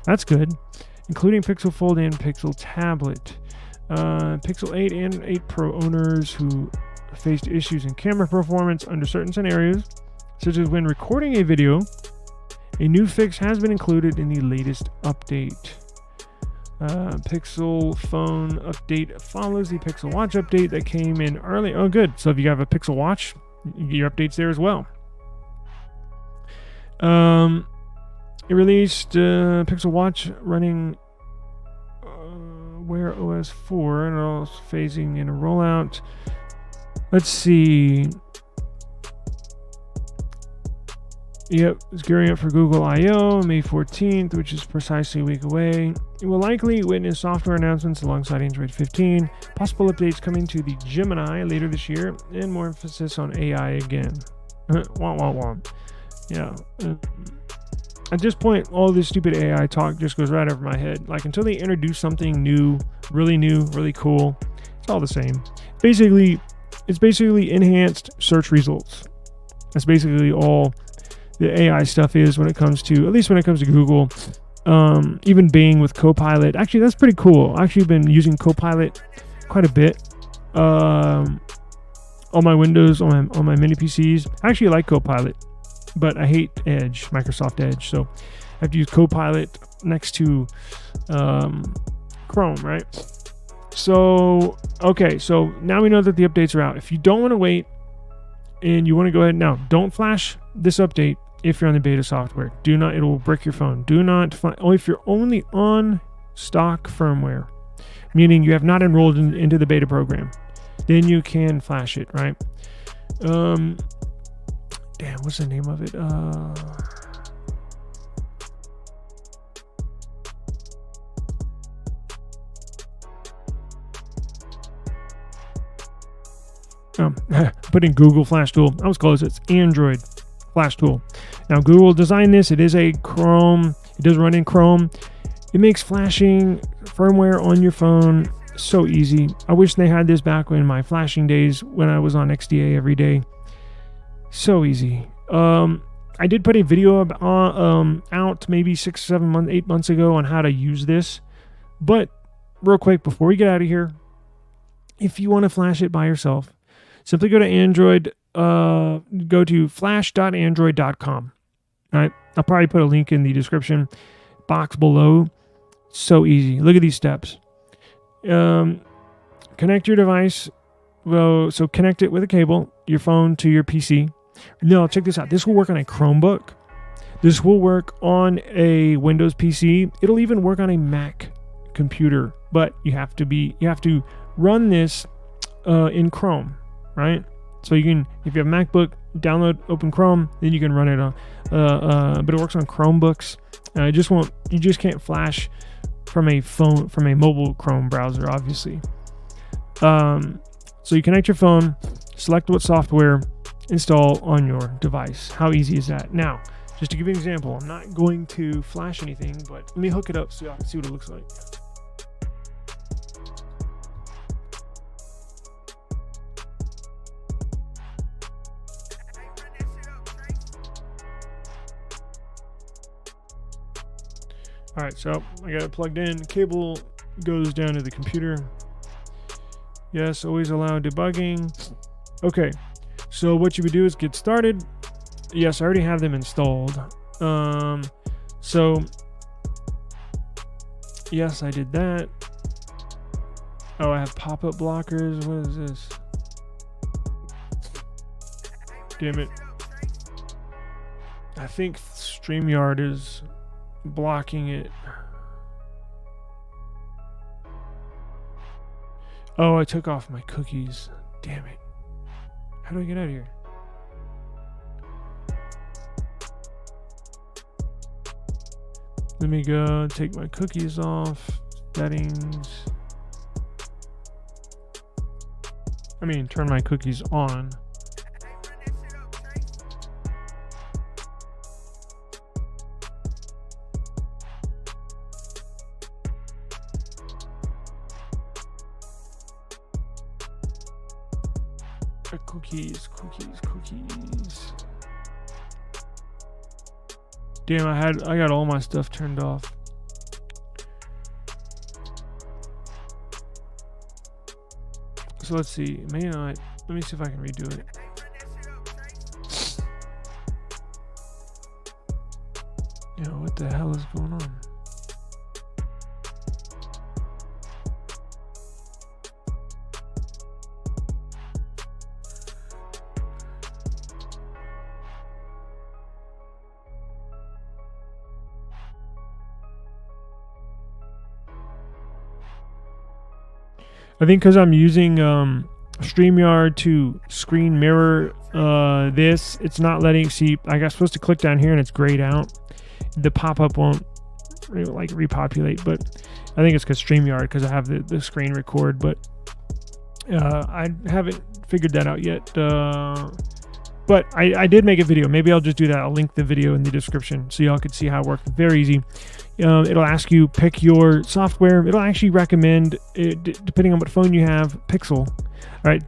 that's good. Including Pixel Fold and Pixel Tablet. Pixel 8 and 8 Pro owners who faced issues in camera performance under certain scenarios, such as when recording a video, a new fix has been included in the latest update. Pixel phone update follows the Pixel Watch update that came in early. Oh, good. So if you have a Pixel Watch, you get your updates there as well. It released Pixel Watch running Wear OS 4 and also phasing in a rollout. Let's see. Yep, it's gearing up for Google I/O May 14th, which is precisely a week away. It will likely witness software announcements alongside Android 15, possible updates coming to the Gemini later this year, and more emphasis on AI again. Wah, wah, wah. Yeah. At this point, all this stupid AI talk just goes right over my head. Like, until they introduce something new, really cool, it's all the same. It's basically enhanced search results. That's basically all the AI stuff is when it comes to, at least when it comes to Google. Even Bing with Copilot. Actually, that's pretty cool. I've actually been using Copilot quite a bit on my Windows, on my mini PCs. I actually like Copilot, but I hate Edge, Microsoft Edge. So I have to use Copilot next to Chrome, right? So, okay, so now we know that the updates are out. If you don't want to wait and you want to go ahead now, don't flash this update if you're on the beta software. Do not, it will brick your phone. Do not, if you're only on stock firmware, meaning you have not enrolled into the beta program, then you can flash it, right? Damn, what's the name of it? Put in Google Flash Tool. I was close. It's Android Flash Tool. Now, Google designed this. It is a Chrome. It does run in Chrome. It makes flashing firmware on your phone so easy. I wish they had this back in my flashing days when I was on XDA every day. So easy. I did put a video out maybe 8 months ago on how to use this. But real quick, before we get out of here, if you want to flash it by yourself, simply go to Android go to flash.android.com. All right, I'll probably put a link in the description box below. So easy. Look at these steps. Connect your device. Well, so connect it with a cable, your phone to your PC. No, check this out. This will work on a Chromebook. This will work on a Windows PC. It'll even work on a Mac computer, but you have to run this in Chrome, right? So you can, if you have a MacBook, open Chrome, then you can run it on. But it works on Chromebooks. You just can't flash from a mobile Chrome browser, obviously. So you connect your phone, select what software, install on your device. How easy is that? Now, just to give you an example, I'm not going to flash anything, but let me hook it up so y'all can see what it looks like. All right, so I got it plugged in. Cable goes down to the computer. Yes, always allow debugging. Okay, so what you would do is get started. Yes, I already have them installed. So yes, I did that. Oh, I have pop-up blockers. What is this? Damn it. I think StreamYard is blocking it. Oh, I took off my cookies. Damn it. How do I get out of here? Let me go take my cookies off. Settings. I mean, turn my cookies on. Cookies. Damn, I got all my stuff turned off. So let's see. Let me see if I can redo it. Yo, what the hell is going on? I think because I'm using StreamYard to screen mirror this, it's not letting see. I got supposed to click down here and it's grayed out. The pop-up won't like repopulate, but I think it's because StreamYard, because I have the screen record, but I haven't figured that out yet. But I did make a video. Maybe I'll just do that. I'll link the video in the description so y'all can see how it works. Very easy. It'll ask you pick your software. It'll actually recommend, depending on what phone you have, Pixel. All right.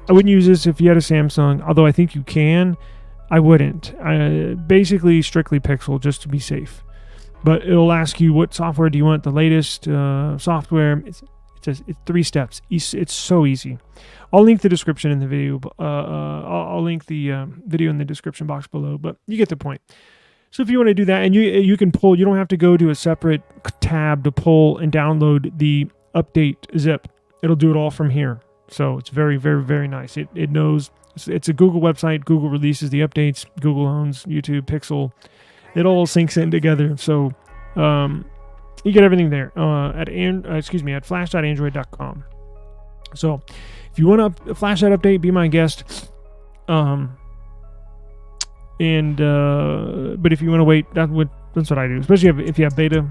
I wouldn't use this if you had a Samsung, although I think you can. I wouldn't. Basically, strictly Pixel, just to be safe. But it'll ask you what software do you want, the latest software. It's 3 steps. It's so easy. I'll link the description in the video. I'll link the video in the description box below, but you get the point. So if you want to do that, and you can pull, you don't have to go to a separate tab to pull and download the update zip. It'll do it all from here. So it's very, very, very nice. It knows it's a Google website. Google releases the updates. Google owns YouTube, Pixel. It all syncs in together. So you get everything there at flash.android.com. So if you want to flash that update, be my guest. But if you want to wait, that's what I do. Especially if you have beta,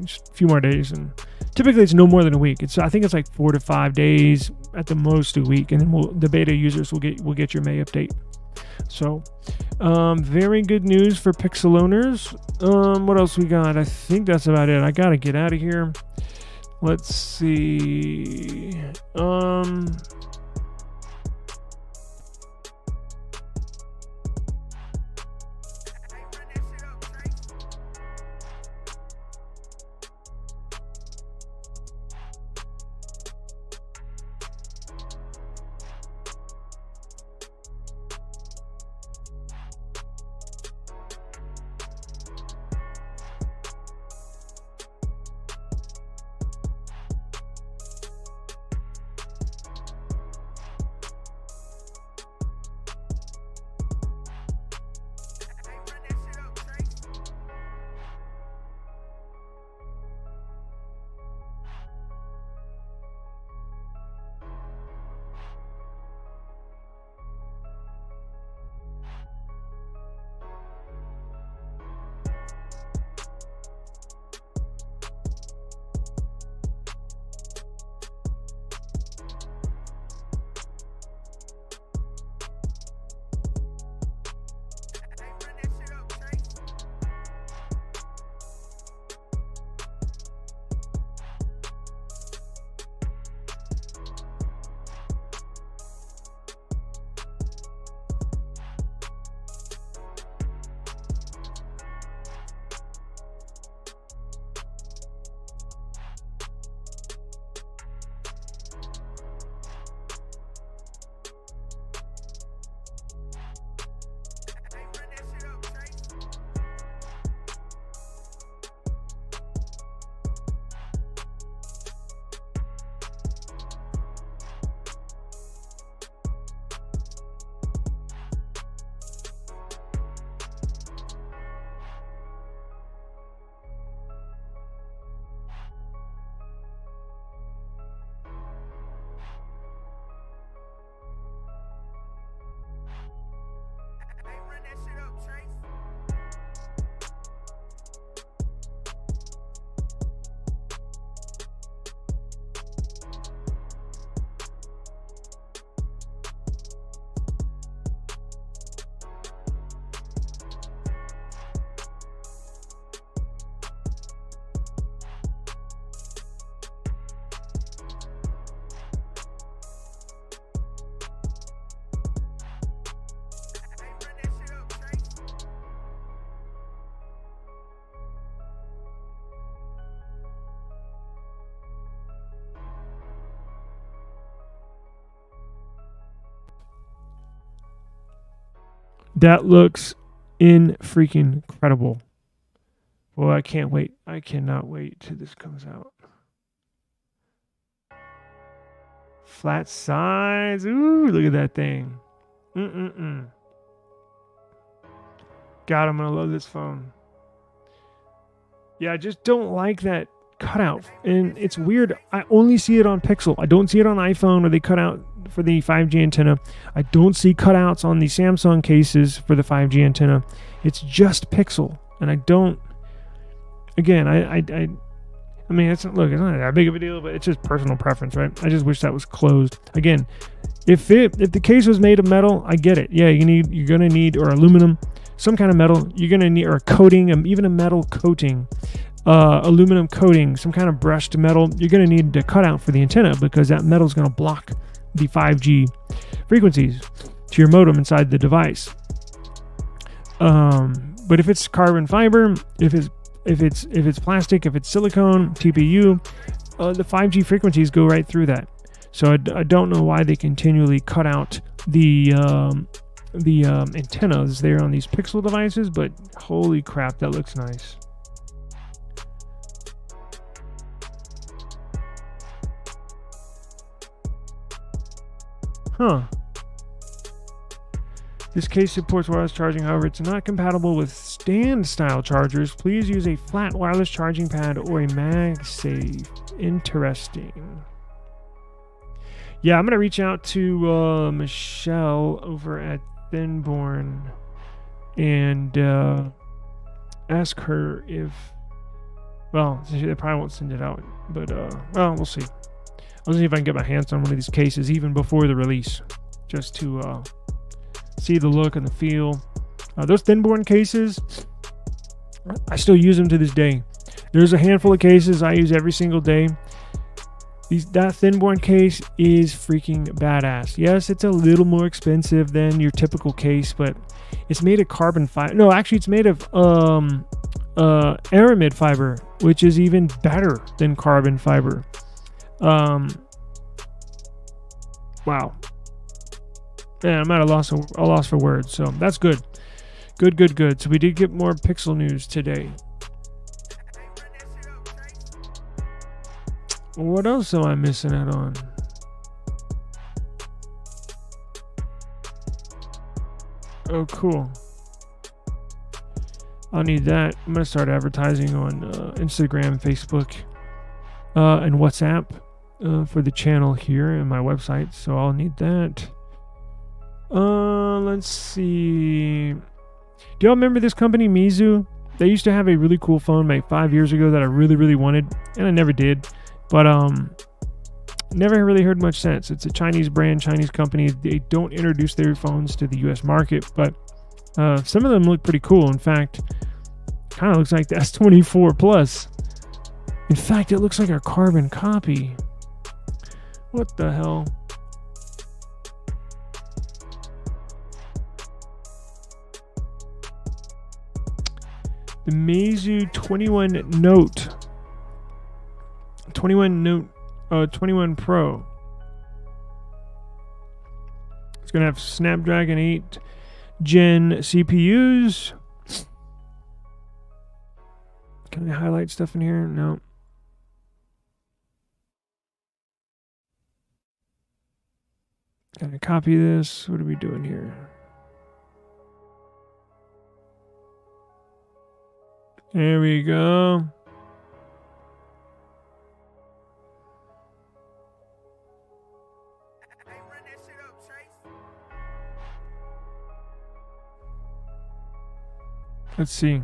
just a few more days, and typically it's no more than a week. I think it's like 4 to 5 days at the most, a week, and then the beta users will get your May update. So, very good news for Pixel owners. What else we got? I think that's about it. I gotta get out of here. Let's see. That looks freaking incredible. Well, I can't wait. I cannot wait till this comes out. Flat size. Ooh, look at that thing. God, I'm going to love this phone. Yeah, I just don't like that cutout. And it's weird. I only see it on Pixel. I don't see it on iPhone where they cut out for the 5G antenna. I don't see cutouts on the Samsung cases for the 5G antenna. It's just Pixel. And I don't... Again, I mean, it's not that big of a deal, but it's just personal preference, right? I just wish that was closed. Again, if the case was made of metal, I get it. Yeah, you're gonna need or aluminum, some kind of metal. You're gonna need or a coating, even a metal coating, aluminum coating, some kind of brushed metal. You're gonna need to cut out for the antenna because that metal is gonna block the 5G frequencies to your modem inside the device. But if it's carbon fiber, if it's plastic, if it's silicone, TPU, the 5G frequencies go right through that. So I don't know why they continually cut out the antennas there on these Pixel devices, but holy crap, that looks nice. Huh. This case supports wireless charging, however, it's not compatible with stand-style chargers. Please use a flat wireless charging pad or a MagSafe. Interesting. Yeah, I'm going to reach out to Michelle over at Thinborn and ask her if... Well, they probably won't send it out, but, well, we'll see. I'll see if I can get my hands on one of these cases even before the release, just to... see the look and the feel. Those Thinborn cases, I still use them to this day. There's a handful of cases I use every single day. That Thinborn case is freaking badass. Yes, it's a little more expensive than your typical case, but it's made of carbon fiber. No, actually, it's made of aramid fiber, which is even better than carbon fiber. Wow. Yeah, I'm at a loss for words, so that's good. Good. So we did get more Pixel news today. What else am I missing out on? Oh, cool. I'll need that. I'm going to start advertising on Instagram, Facebook, and WhatsApp for the channel here and my website, so I'll need that. Let's see. Do y'all remember this company, Mizu? They used to have a really cool phone like 5 years ago that I really wanted, and I never did. But never really heard much since. It's a Chinese brand, Chinese company. They don't introduce their phones to the U.S. market, but some of them look pretty cool. In fact, kind of looks like the S24 Plus. In fact, it looks like a carbon copy. What the hell? The Meizu 21 Note. 21 Pro. It's going to have Snapdragon 8 Gen CPUs. Can I highlight stuff in here? No. Can I copy this? What are we doing here? There we go. Let's see.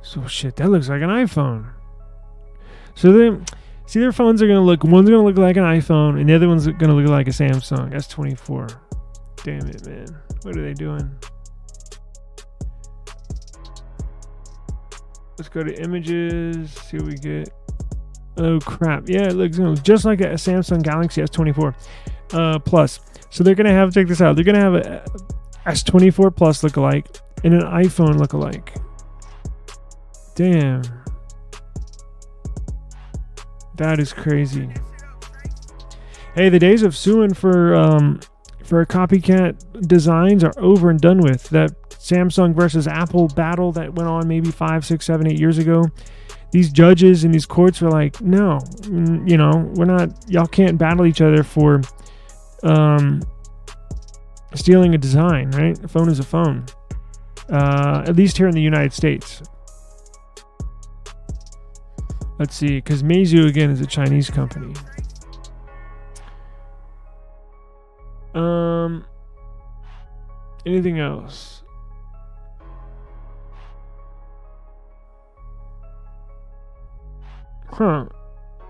So shit, that looks like an iPhone. So then, see, their phones are gonna look. One's gonna look like an iPhone, and the other one's gonna look like a Samsung S24. Damn it, man! What are they doing? Let's go to images. See what we get. Oh crap! Yeah, it looks just like a Samsung Galaxy S24 Plus. So they're gonna have, check this out. They're gonna have a S24 Plus lookalike and an iPhone lookalike. Damn. That is crazy. Hey, the days of suing for for copycat designs are over and done with. That Samsung versus Apple battle that went on maybe 5, 6, 7, 8 years ago, these judges in these courts were like, no, you know, we're not, y'all can't battle each other for stealing a design, right? A phone is a phone. At least here in the United States. Let's see, because Meizu, again, is a Chinese company. Anything else?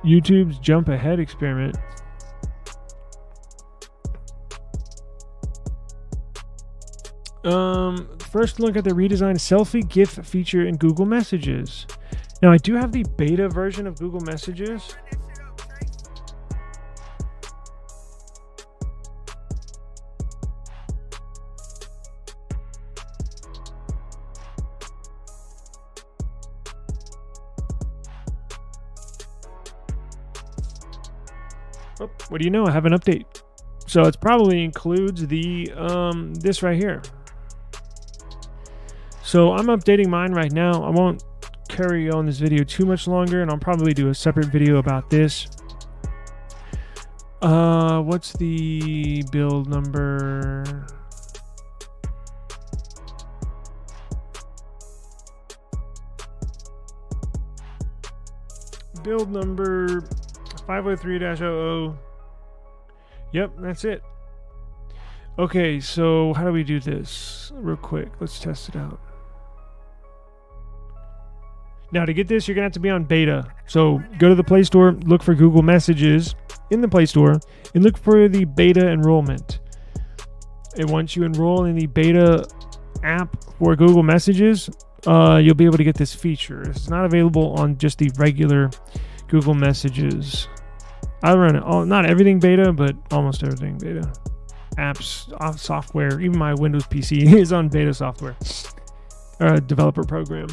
YouTube's jump ahead experiment. First look at the redesigned selfie GIF feature in Google Messages. Now, I do have the beta version of Google Messages. Oh, what do you know? I have an update. So it probably includes the this right here. So I'm updating mine right now. I won't carry on this video too much longer, and I'll probably do a separate video about this. What's the build number? Build number 503-00. Yep, that's it. Okay, so how do we do this real quick? Let's test it out. Now, to get this, you're going to have to be on beta. So go to the Play Store, look for Google Messages in the Play Store, and look for the beta enrollment. And once you enroll in the beta app for Google Messages, you'll be able to get this feature. It's not available on just the regular Google Messages. I run it all, not everything beta, but almost everything beta. Apps, software, even my Windows PC is on beta software, developer program.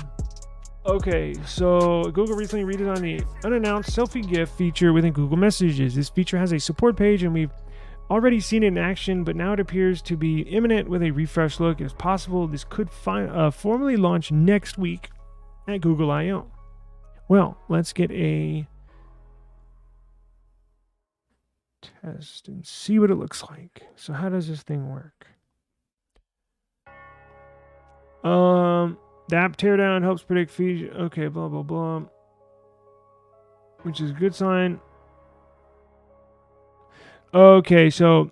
Okay, so Google recently redesigned the unannounced selfie GIF feature within Google Messages. This feature has a support page, and we've already seen it in action, but now it appears to be imminent with a refresh look. It's possible this could formally launch next week at Google I/O. Well, let's get a test and see what it looks like. So how does this thing work? The app teardown helps predict feature. Okay, blah, blah, blah. Which is a good sign. Okay, so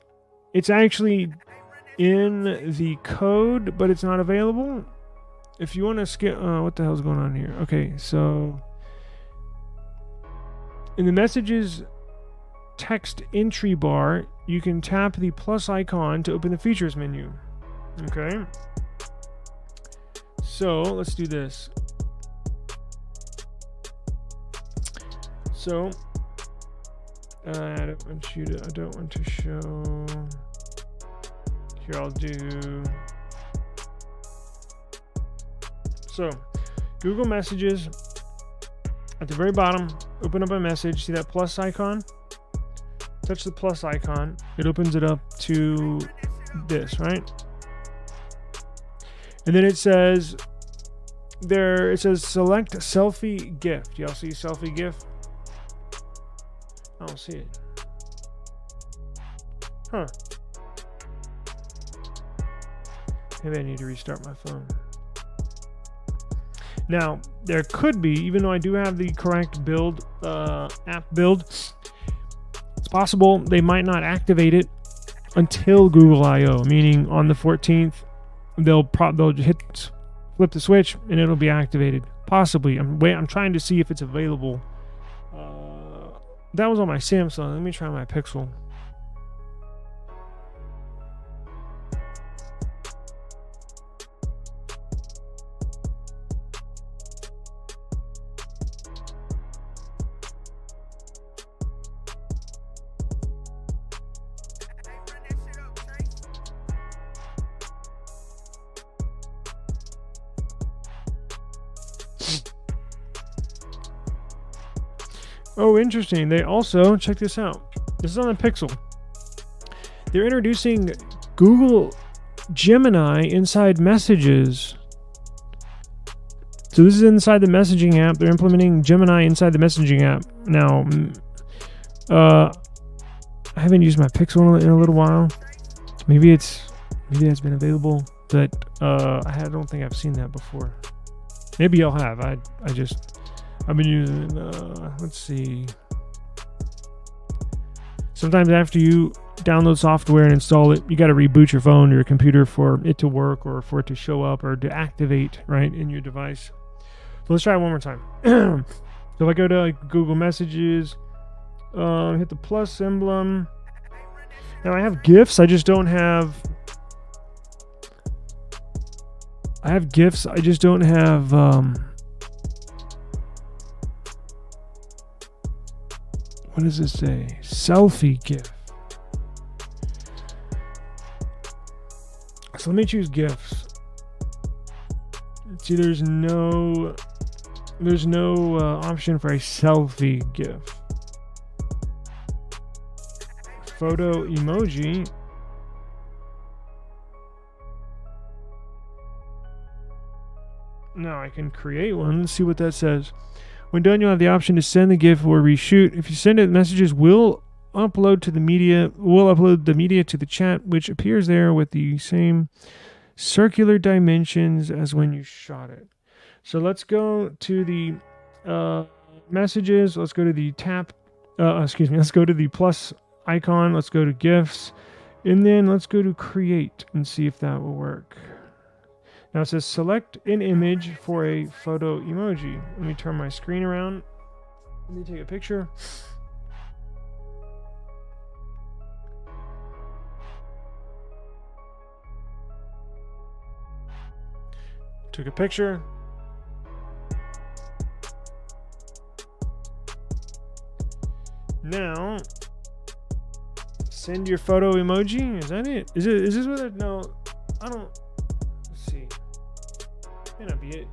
it's actually in the code, but it's not available. If you want to skip... what the hell's going on here? Okay, so... in the Messages text entry bar, you can tap the plus icon to open the features menu. Okay. So let's do this. So I don't want to show. Here, I'll do. So Google Messages at the very bottom, open up a message. See that plus icon? Touch the plus icon. It opens it up to this, right? And then it says select selfie GIF. Do y'all see selfie GIF? I don't see it. Huh. Maybe I need to restart my phone. Now, there could be, even though I do have the correct build, app build, it's possible they might not activate it until Google I/O, meaning on the 14th, they'll flip the switch and it'll be activated. Possibly. I'm trying to see if it's available. That was on my Samsung. Let me try my Pixel. Oh, interesting. They also, check this out. This is on the Pixel. They're introducing Google Gemini inside Messages. So this is inside the messaging app. They're implementing Gemini inside the messaging app. Now, I haven't used my Pixel in a little while. Maybe that's been available, but I don't think I've seen that before. Maybe y'all have. I've been using. Let's see. Sometimes after you download software and install it, you got to reboot your phone or your computer for it to work or for it to show up or to activate right in your device. So let's try it one more time. So if I go to Google Messages, hit the plus emblem. Now I have GIFs. I just don't have. I have GIFs. I just don't have. What does this say? Selfie GIF. So let me choose GIFs. See, there's no option for a selfie GIF. Photo emoji. Now I can create one. Let's see what that says. When done, you'll have the option to send the GIF or reshoot. If you send it, messages will upload the media to the chat, which appears there with the same circular dimensions as when you shot it. So let's go to the messages. Let's go to the let's go to the plus icon. Let's go to GIFs, and then let's go to create and see if that will work. Now it says select an image for a photo emoji. Let me turn my screen around. Let me take a picture. Took a picture. Now, send your photo emoji. Is that it? Is this what it? No, I don't. Let's see. May not be it.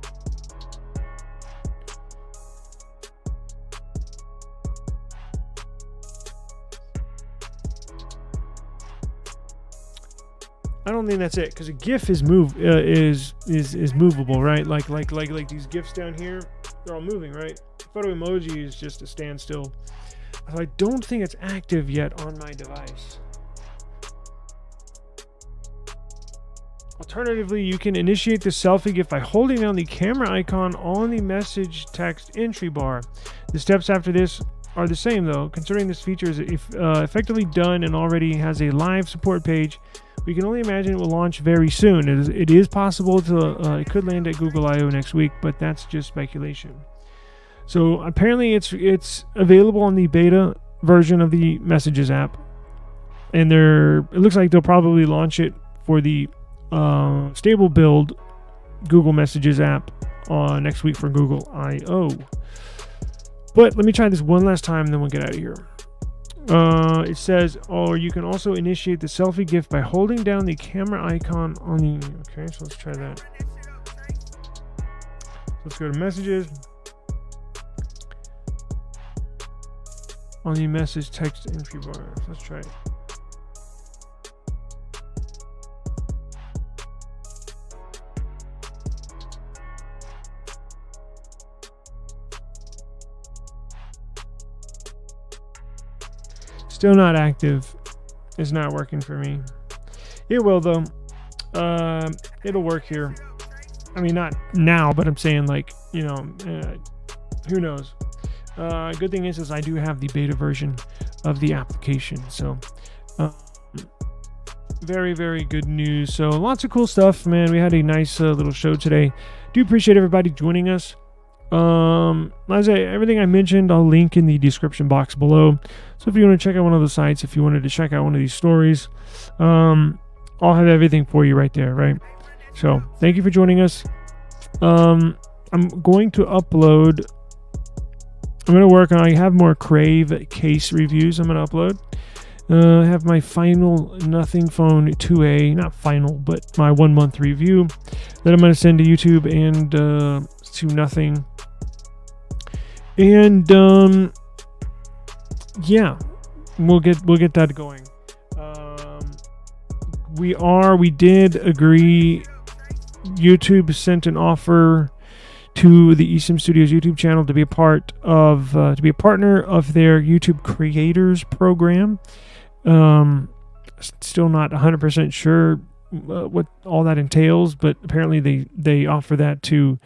I don't think that's it, because a GIF is movable, right? Like these GIFs down here, they're all moving, right? Photo emoji is just a standstill. So I don't think it's active yet on my device. Alternatively, you can initiate the selfie GIF by holding down the camera icon on the message text entry bar. The steps after this are the same, though. Considering this feature is effectively done and already has a live support page, we can only imagine it will launch very soon. It is possible it could land at Google I/O next week, but that's just speculation. So apparently it's available on the beta version of the Messages app, and it looks like they'll probably launch it for the stable build Google Messages app next week for Google I/O. But let me try this one last time, and then we'll get out of here. It says, or you can also initiate the selfie GIF by holding down the camera icon on the. Okay, so let's try that. Let's go to Messages. On the message text entry bar. Let's try it. Still not active. It's not working for me. It will, though. It'll work here. I mean, not now, but I'm saying, like, you know, who knows? Good thing is I do have the beta version of the application. So, very, very good news. So, lots of cool stuff, man. We had a nice little show today. Do appreciate everybody joining us. Everything I mentioned, I'll link in the description box below. So if you want to check out one of the sites, if you wanted to check out one of these stories, I'll have everything for you right there, right? So thank you for joining us. I'm going to upload. I'm going to work on. I have more Crave case reviews. I'm going to upload. I have my final Nothing Phone 2A, not final, but my 1 month review that I'm going to send to YouTube and to Nothing. And yeah, we'll get that going. We did agree. YouTube sent an offer to the eSIM Studios YouTube channel to be a partner of their YouTube Creators program. Still not 100% sure what all that entails, but apparently they offer that to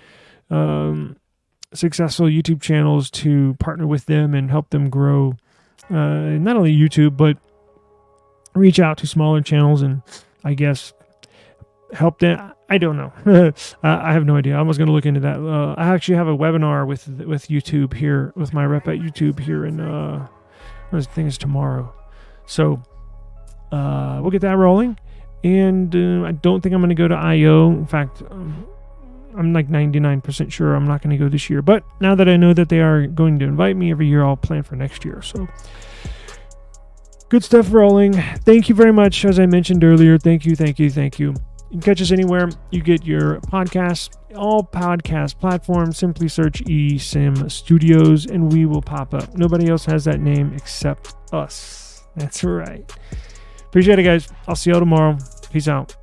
successful YouTube channels to partner with them and help them grow not only YouTube, but reach out to smaller channels and I guess help them. I don't know. I have no idea. I was going to look into that. I actually have a webinar with YouTube here, with my rep at YouTube here in I think it's tomorrow. So we'll get that rolling. And I don't think I'm going to go to I.O. In fact, I'm like 99% sure I'm not going to go this year. But now that I know that they are going to invite me every year, I'll plan for next year. So good stuff rolling. Thank you very much. As I mentioned earlier, thank you. You can catch us anywhere you get your podcasts, all podcast platforms. Simply search eSIM Studios and we will pop up. Nobody else has that name except us. That's right. Appreciate it, guys. I'll see you all tomorrow. Peace out.